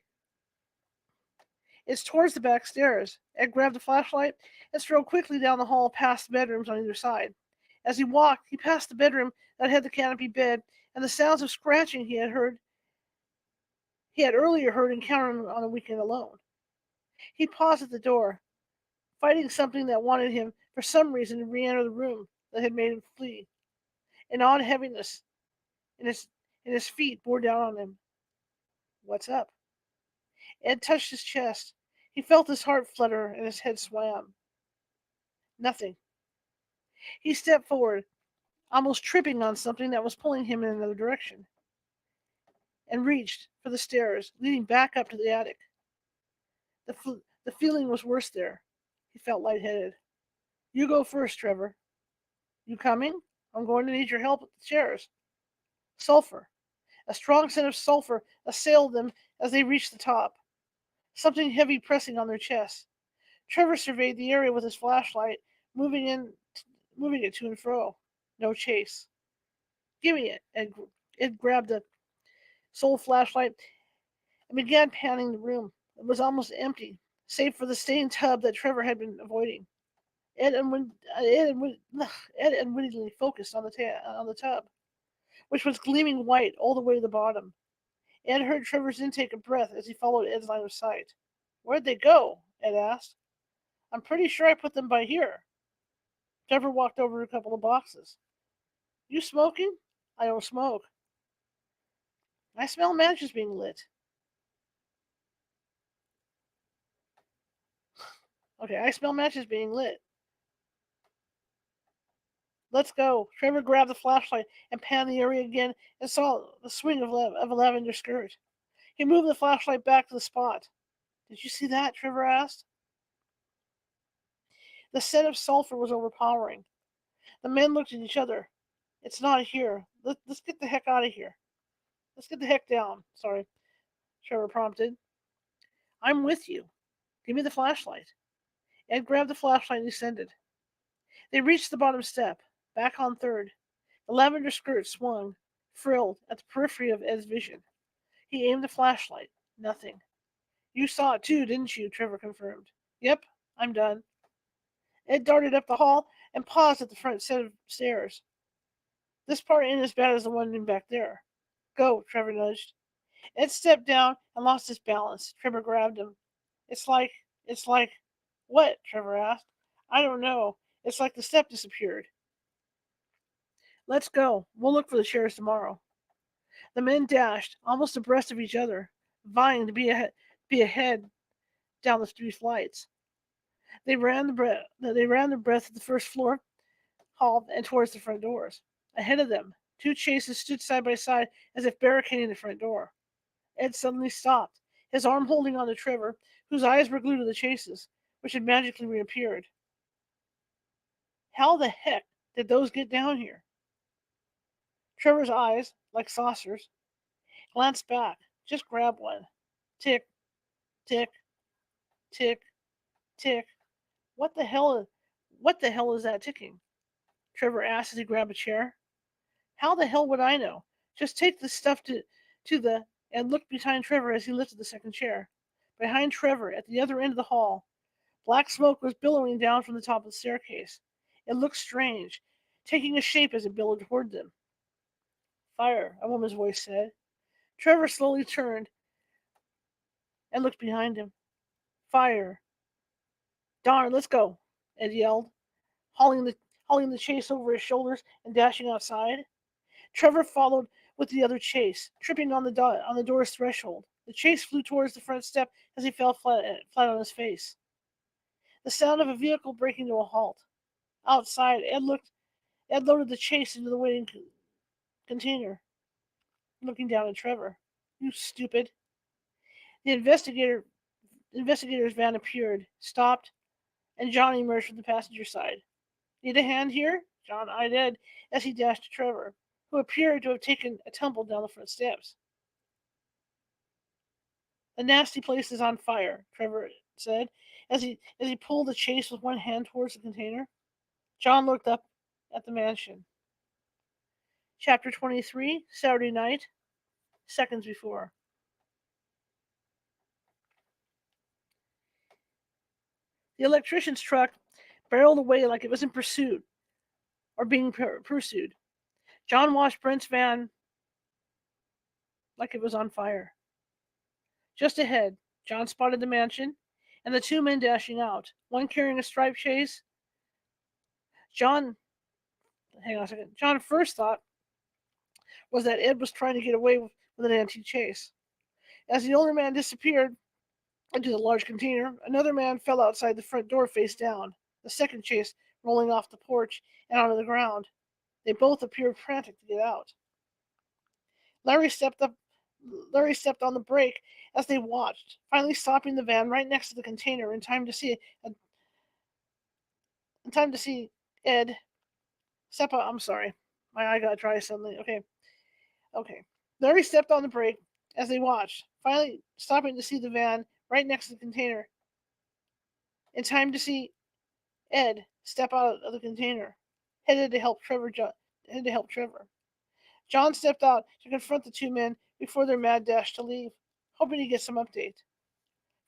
It's towards the back stairs. Ed grabbed a flashlight and strode quickly down the hall past the bedrooms on either side. As he walked, he passed the bedroom that had the canopy bed and the sounds of scratching he had earlier heard encountering on a weekend alone. He paused at the door, fighting something that wanted him, for some reason, to re-enter the room that had made him flee. An odd heaviness in his feet bore down on him. What's up? Ed touched his chest. He felt his heart flutter and his head swam. Nothing. He stepped forward, almost tripping on something that was pulling him in another direction, and reached for the stairs leading back up to the attic. The feeling was worse there. He felt lightheaded. You go first, Trevor. You coming? I'm going to need your help with the chairs. Sulfur. A strong scent of sulfur assailed them as they reached the top, something heavy pressing on their chests. Trevor surveyed the area with his flashlight, moving it to and fro. No chase. Give me it. Ed grabbed the sole flashlight and began panning the room. It was almost empty, save for the stained tub that Trevor had been avoiding. Ed unwittingly focused on the tub, which was gleaming white all the way to the bottom. Ed heard Trevor's intake of breath as he followed Ed's line of sight. Where'd they go? Ed asked. I'm pretty sure I put them by here. Trevor walked over to a couple of boxes. You smoking? I don't smoke. I smell matches being lit. Okay, I smell matches being lit. Let's go. Trevor grabbed the flashlight and panned the area again and saw the swing of a lavender skirt. He moved the flashlight back to the spot. Did you see that? Trevor asked. The scent of sulfur was overpowering. The men looked at each other. It's not here. Let's get the heck out of here. Let's get the heck down. Sorry, Trevor prompted. I'm with you. Give me the flashlight. Ed grabbed the flashlight and descended. They reached the bottom step, back on 3rd. The lavender skirt swung, frilled, at the periphery of Ed's vision. He aimed the flashlight. Nothing. You saw it too, didn't you? Trevor confirmed. Yep, I'm done. Ed darted up the hall and paused at the front set of stairs. This part ain't as bad as the one in back there. Go, Trevor nudged. Ed stepped down and lost his balance. Trevor grabbed him. It's like... What? Trevor asked. I don't know. It's like the step disappeared. Let's go. We'll look for the chairs tomorrow. The men dashed, almost abreast of each other, vying to be ahead down the 3 flights. They ran their breath at the 1st floor hall and towards the front doors. Ahead of them, 2 chases stood side by side as if barricading the front door. Ed suddenly stopped, his arm holding on to Trevor, whose eyes were glued to the chases, which had magically reappeared. How the heck did those get down here? Trevor's eyes, like saucers, glanced back. Just grab one. Tick, tick, tick, tick. What the hell? What the hell is that ticking? Trevor asked as he grabbed a chair. How the hell would I know? Just take the stuff to the and looked behind Trevor as he lifted the second chair. Behind Trevor, at the other end of the hall, black smoke was billowing down from the top of the staircase. It looked strange, taking a shape as it billowed toward them. Fire, a woman's voice said. Trevor slowly turned and looked behind him. Fire. Darn, let's go, Ed yelled, hauling the chase over his shoulders and dashing outside. Trevor followed with the other chase, tripping on the door's threshold. The chase flew towards the front step as he fell flat on his face. The sound of a vehicle braking to a halt. Outside, Ed loaded the chase into the waiting container, looking down at Trevor. You stupid. The investigator's van appeared, stopped, and John emerged from the passenger side. Need a hand here? John eyed Ed as he dashed to Trevor, who appeared to have taken a tumble down the front steps. The nasty place is on fire, Trevor said, as he pulled the chase with one hand towards the container. John looked up at the mansion. Chapter 23, Saturday night, seconds before. The electrician's truck barreled away like it was in pursuit or being pursued. John watched Brent's van like it was on fire. Just ahead, John spotted the mansion and the two men dashing out, one carrying a striped chase. John first thought was that Ed was trying to get away with an antique chase. As the older man disappeared into the large container, another man fell outside the front door face down, the second chase rolling off the porch and onto the ground. They both appeared frantic to get out. Larry stepped on the brake as they watched, finally stopping the van right next to the container in time to see Ed step out. I'm sorry. My eye got dry suddenly. Okay. Larry stepped on the brake as they watched, finally stopping to see the van right next to the container in time to see Ed step out of the container, headed to help Trevor. John stepped out to confront the two men before their mad dash to leave, hoping to get some update.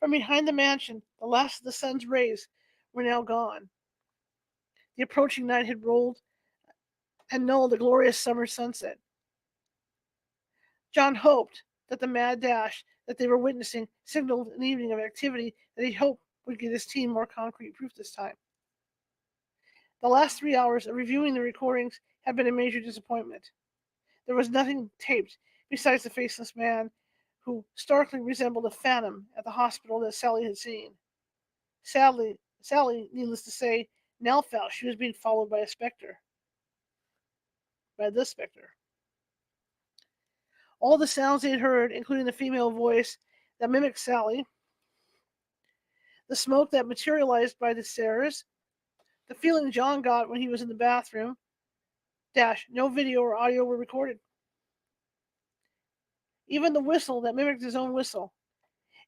From behind the mansion, the last of the sun's rays were now gone. The approaching night had rolled and nulled the glorious summer sunset. John hoped that the mad dash that they were witnessing signaled an evening of activity that he hoped would give his team more concrete proof this time. The last 3 hours of reviewing the recordings had been a major disappointment. There was nothing taped besides the faceless man who starkly resembled a phantom at the hospital that Sally had seen. Sally, needless to say, now felt she was being followed by a specter. By the specter. All the sounds they had heard, including the female voice that mimicked Sally, the smoke that materialized by the stairs, the feeling John got when he was in the bathroom, no video or audio were recorded. Even the whistle that mimicked his own whistle,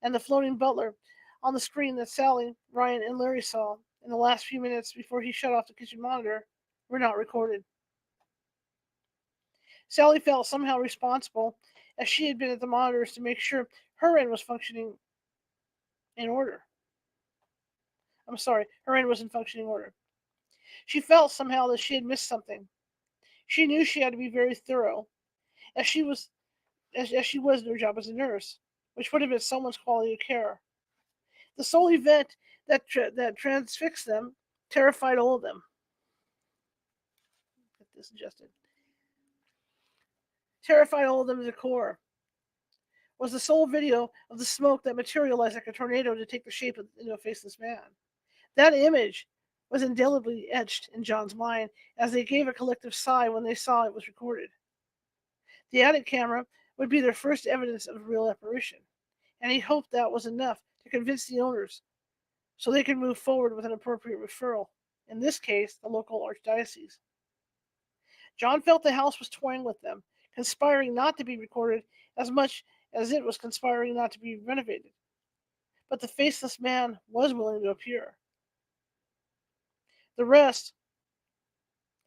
and the floating butler on the screen that Sally, Ryan, and Larry saw in the last few minutes before he shut off the kitchen monitor were not recorded. Sally felt somehow responsible, as she had been at the monitors to make sure her end was functioning in order. Her end was in functioning order. She felt somehow that she had missed something. She knew she had to be very thorough, as she was in her job as a nurse, which would have been someone's quality of care. The sole event that transfixed them terrified all of them. Get this adjusted. Terrified all of them to the core. Was the sole video of the smoke that materialized like a tornado to take the shape of a faceless man. That image was indelibly etched in John's mind as they gave a collective sigh when they saw it was recorded. The attic camera would be their first evidence of a real apparition, and he hoped that was enough to convince the owners so they could move forward with an appropriate referral, in this case, the local archdiocese. John felt the house was toying with them, conspiring not to be recorded as much as it was conspiring not to be renovated. But the faceless man was willing to appear. The rest,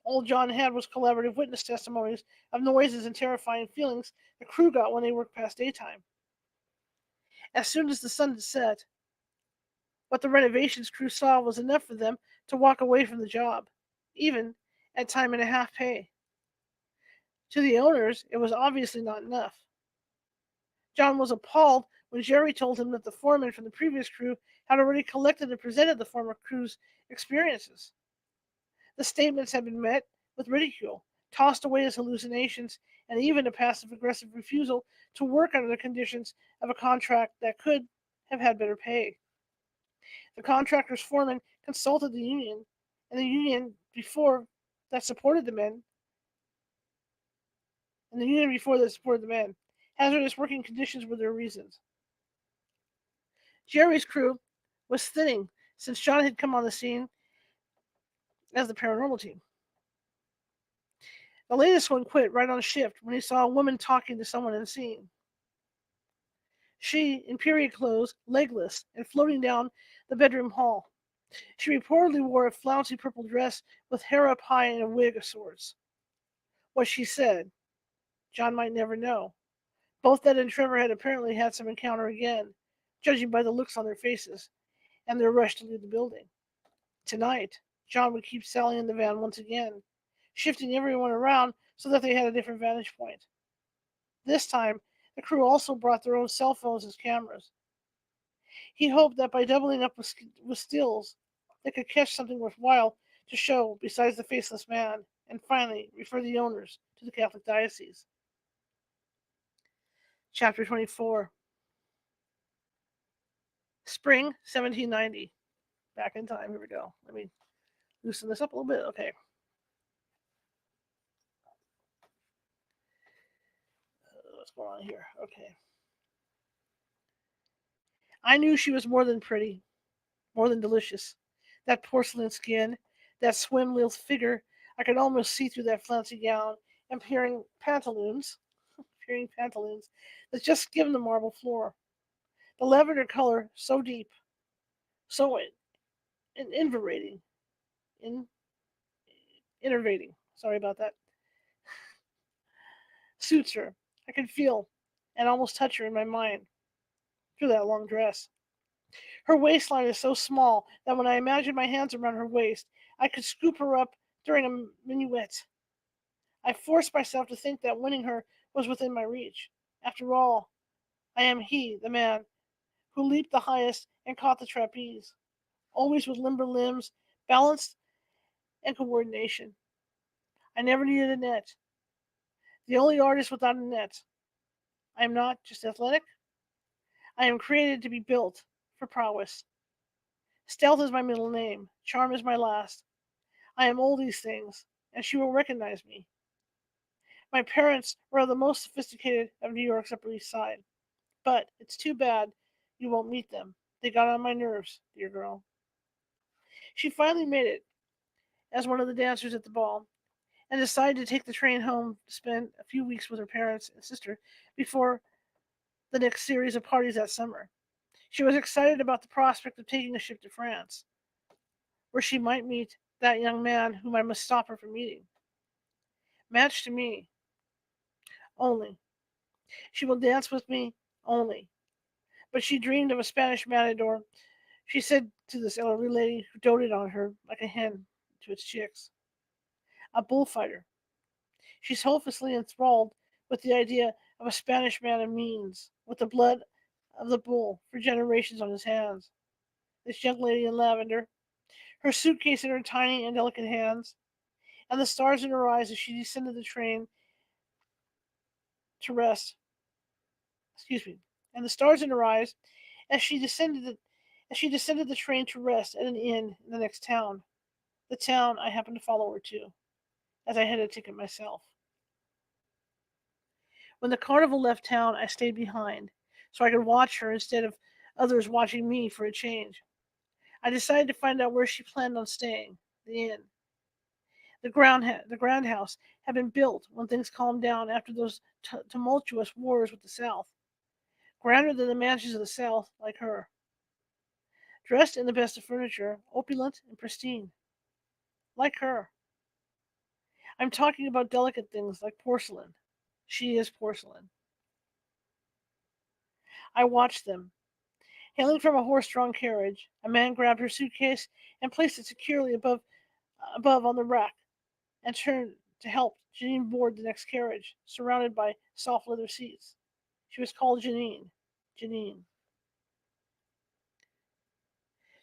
all John had was collaborative witness testimonies of noises and terrifying feelings the crew got when they worked past daytime. As soon as the sun had set, what the renovations crew saw was enough for them to walk away from the job, even at time and a half pay. To the owners, it was obviously not enough. John was appalled when Jerry told him that the foreman from the previous crew had already collected and presented the former crew's experiences. The statements had been met with ridicule, tossed away as hallucinations, and even a passive-aggressive refusal to work under the conditions of a contract that could have had better pay. The contractor's foreman consulted the union, and the union before that supported the men, Hazardous working conditions were their reasons. Jerry's crew was thinning since John had come on the scene as the paranormal team. The latest one quit right on shift when he saw a woman talking to someone unseen. She, in period clothes, legless, and floating down the bedroom hall. She reportedly wore a flouncy purple dress with hair up high and a wig of sorts. What she said, John might never know. Both Ed and Trevor had apparently had some encounter again, judging by the looks on their faces and their rush to leave the building. Tonight, John would keep Sally in the van once again, shifting everyone around so that they had a different vantage point. This time, the crew also brought their own cell phones as cameras. He hoped that by doubling up with stills, they could catch something worthwhile to show besides the faceless man, and finally refer the owners to the Catholic diocese. Chapter 24. Spring 1790. Back in time. Here we go. Let me loosen this up a little bit. Okay. What's going on here? Okay. I knew she was more than pretty, more than delicious. That porcelain skin, that swim-little figure, I could almost see through that flouncy gown and peering pantaloons that's just given the marble floor. The lavender color, so deep, so innervating. Sorry about that. Suits her. I could feel and almost touch her in my mind through that long dress. Her waistline is so small that when I imagine my hands around her waist, I could scoop her up during a minuet. I forced myself to think that winning her was within my reach. After all, I am he, the man, who leaped the highest and caught the trapeze, always with limber limbs, balance, and coordination. I never needed a net. The only artist without a net. I am not just athletic. I am created to be built for prowess. Stealth is my middle name. Charm is my last. I am all these things, and she will recognize me. My parents were the most sophisticated of New York's Upper East Side. But it's too bad you won't meet them. They got on my nerves, dear girl. She finally made it as one of the dancers at the ball and decided to take the train home to spend a few weeks with her parents and sister before the next series of parties that summer. She was excited about the prospect of taking a ship to France, where she might meet that young man whom I must stop her from meeting. Matched to me, only. She will dance with me, only. But she dreamed of a Spanish matador, she said to this elderly lady who doted on her like a hen to its chicks. A bullfighter. She's hopelessly enthralled with the idea of a Spanish man of means, with the blood of the bull for generations on his hands. This young lady in lavender, her suitcase in her tiny and delicate hands, and the stars in her eyes as she descended the train to rest. Excuse me. And the stars in her eyes as she descended the train to rest at an inn in the next town, the town I happened to follow her to, as I had a ticket myself. When the carnival left town, I stayed behind, so I could watch her instead of others watching me for a change. I decided to find out where she planned on staying, the inn. The ground house had been built when things calmed down after those tumultuous wars with the South. Grander than the mansions of the South, like her. Dressed in the best of furniture, opulent and pristine, like her. I'm talking about delicate things like porcelain. She is porcelain. I watched them. Hailing from a horse-drawn carriage, a man grabbed her suitcase and placed it securely above on the rack, and turned to help Janine board the next carriage, surrounded by soft leather seats. She was called Janine. Janine.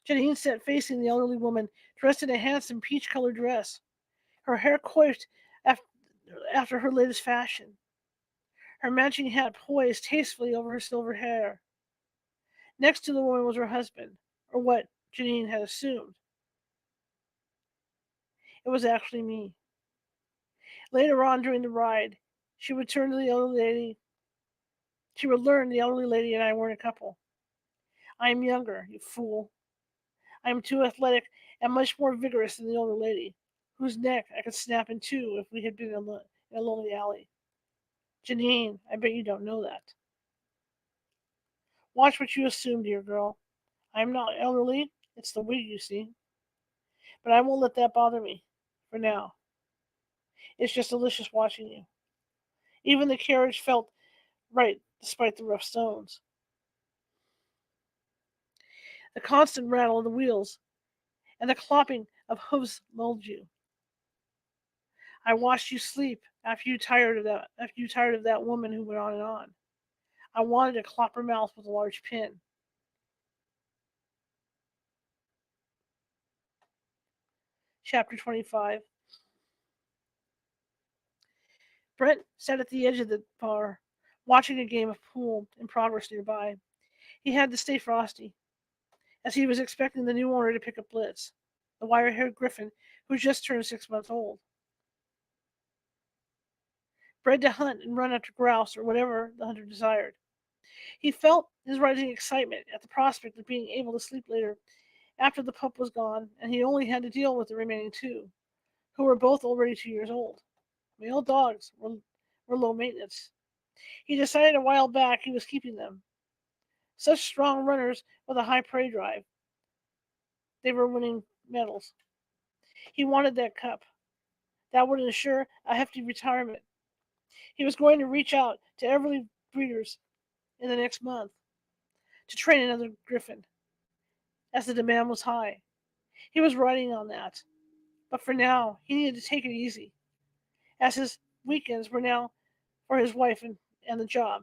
Janine sat facing the elderly woman, dressed in a handsome peach-colored dress, her hair coiffed after her latest fashion, her matching hat poised tastefully over her silver hair. Next to the woman was her husband, or what Janine had assumed. It was actually me. Later on during the ride, she would turn to the elderly lady. She would learn the elderly lady and I weren't a couple. I am younger, you fool. I am too athletic and much more vigorous than the older lady, whose neck I could snap in two if we had been in a lonely alley. Janine, I bet you don't know that. Watch what you assume, dear girl. I am not elderly. It's the wig, you see. But I won't let that bother me. For now. It's just delicious watching you. Even the carriage felt right despite the rough stones. The constant rattle of the wheels and the clopping of hoofs lulled you. I watched you sleep after you tired of that woman who went on and on. I wanted to clop her mouth with a large pin. Chapter 25. Brent sat at the edge of the bar, watching a game of pool in progress nearby. He had to stay frosty, as he was expecting the new owner to pick up Blitz, the wire-haired griffin who just turned 6 months old. Bred to hunt and run after grouse or whatever the hunter desired. He felt his rising excitement at the prospect of being able to sleep later after the pup was gone and he only had to deal with the remaining two, who were both already 2 years old. Male dogs were low maintenance. He decided a while back he was keeping them. Such strong runners with a high prey drive. They were winning medals. He wanted that cup. That would ensure a hefty retirement. He was going to reach out to every breeders in the next month to train another griffin, as the demand was high. He was riding on that. But for now, he needed to take it easy, as his weekends were now for his wife and the job.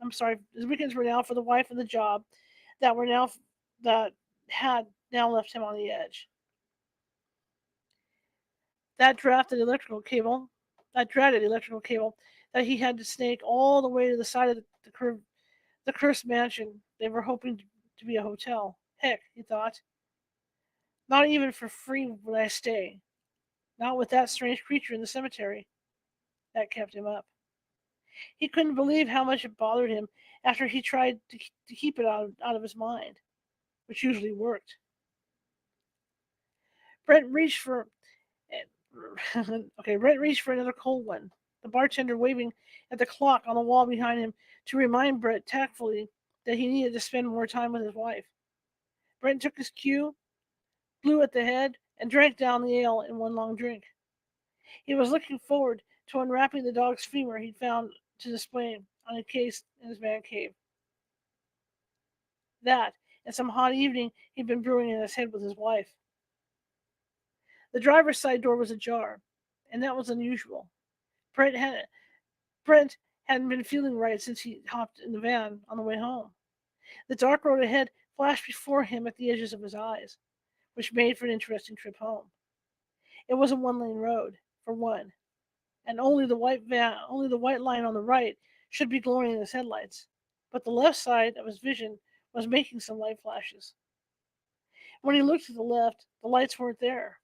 I'm sorry, his weekends were now for the wife and the job that were now that had now left him on the edge. That drafted electrical cable, that dreaded electrical cable that he had to snake all the way to the side of the cursed mansion they were hoping to be a hotel. Heck, he thought, not even for free would I stay. Not with that strange creature in the cemetery. That kept him up. He couldn't believe how much it bothered him after he tried to keep it out of his mind, which usually worked. Brent reached for Brent reached for another cold one. The bartender waving at the clock on the wall behind him to remind Brent tactfully that he needed to spend more time with his wife. Brent took his cue, blew at the head, and drank down the ale in one long drink. He was looking forward to unwrapping the dog's femur he'd found to display on a case in his man cave. That, and some hot evening he'd been brewing in his head with his wife. The driver's side door was ajar, and that was unusual. Brent had Brent hadn't been feeling right since he hopped in the van on the way home. The dark road ahead flashed before him at the edges of his eyes, which made for an interesting trip home. It was a one-lane road, for one, and only the white line on the right should be glowing in his headlights. But the left side of his vision was making some light flashes. When he looked to the left, the lights weren't there.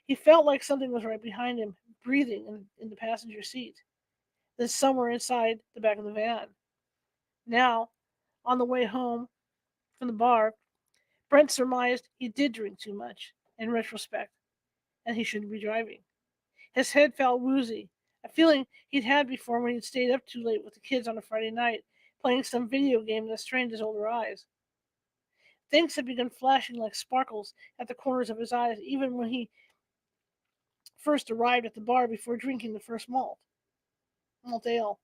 He felt like something was right behind him, breathing in the passenger seat. then somewhere inside the back of the van. Now, on the way home from the bar, Brent surmised he did drink too much, in retrospect, and he shouldn't be driving. His head felt woozy, a feeling he'd had before when he'd stayed up too late with the kids on a Friday night, playing some video game that strained his older eyes. Things had begun flashing like sparkles at the corners of his eyes, even when he first arrived at the bar before drinking the first malt ale.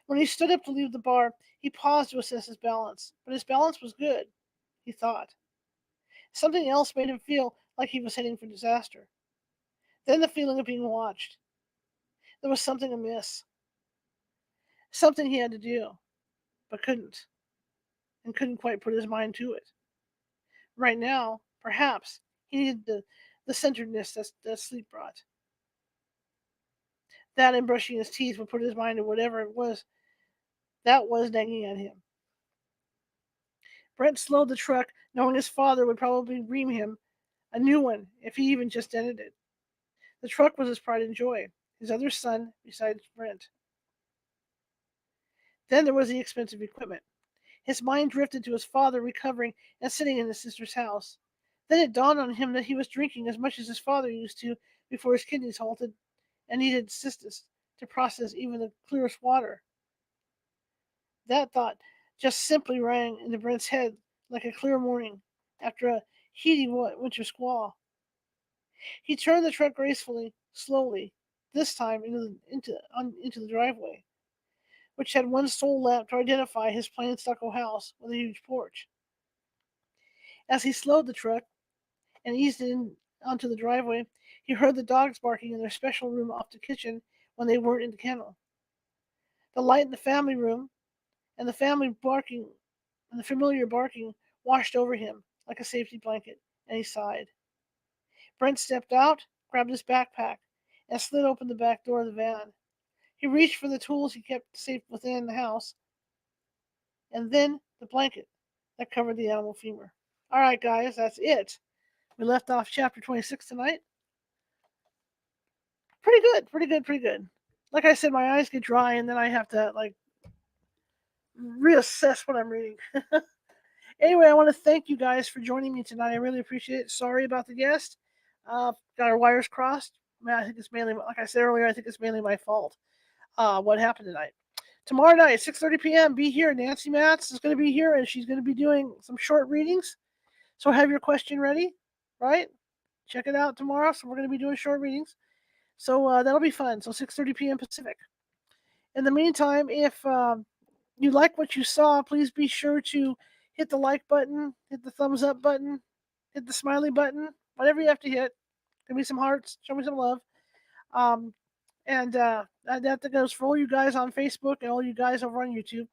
When he stood up to leave the bar, he paused to assess his balance, but his balance was good, he thought. Something else made him feel like he was heading for disaster. Then the feeling of being watched. There was something amiss. Something he had to do, but couldn't quite put his mind to it. Right now, perhaps, he needed the centeredness that sleep brought. That and brushing his teeth would put his mind to whatever it was that was nagging at him. Brent slowed the truck, knowing his father would probably ream him a new one if he even just dented it. The truck was his pride and joy, his other son besides Brent. Then there was the expensive equipment. His mind drifted to his father recovering and sitting in his sister's house. Then it dawned on him that he was drinking as much as his father used to before his kidneys halted and needed cystis to process even the clearest water. That thought just simply rang into Brent's head like a clear morning after a heating winter squall. He turned the truck gracefully, slowly, this time into the driveway, which had one sole lamp to identify his plain stucco house with a huge porch. As he slowed the truck and eased it in onto the driveway, he heard the dogs barking in their special room off the kitchen when they weren't in the kennel. The light in the family room and the family barking and the familiar barking washed over him like a safety blanket, and he sighed. Brent stepped out, grabbed his backpack, and slid open the back door of the van. He reached for the tools he kept safe within the house, and then the blanket that covered the animal femur. All right, guys, that's it. We left off chapter 26 tonight. Pretty good, pretty good, pretty good. Like I said, my eyes get dry, and then I have to reassess what I'm reading. Anyway, I want to thank you guys for joining me tonight. I really appreciate it. Sorry about the guest. Got our wires crossed. I think it's mainly, like I said earlier, I think it's mainly my fault. What happened tonight? Tomorrow night, 6:30 p.m. Be here. Nancy Matz is going to be here, and she's going to be doing some short readings. So have your question ready, right? Check it out tomorrow. So we're going to be doing short readings. So that'll be fun. So 6:30 p.m. Pacific. In the meantime, if you like what you saw, please be sure to hit the like button, hit the thumbs up button, hit the smiley button, whatever you have to hit. Give me some hearts, show me some love. And that goes for all you guys on Facebook and all you guys over on YouTube.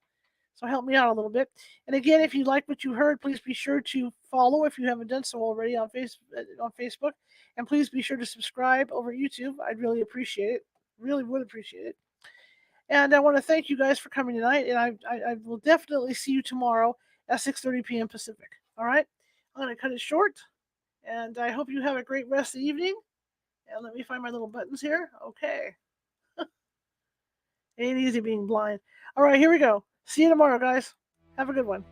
So help me out a little bit. And again, if you like what you heard, please be sure to follow if you haven't done so already on Facebook. And please be sure to subscribe over at YouTube. I'd really appreciate it. Really would appreciate it. And I want to thank you guys for coming tonight. And I will definitely see you tomorrow at 6:30 p.m. Pacific. All right? I'm going to cut it short. And I hope you have a great rest of the evening. And let me find my little buttons here. Okay. Ain't easy being blind. All right, here we go. See you tomorrow, guys. Have a good one.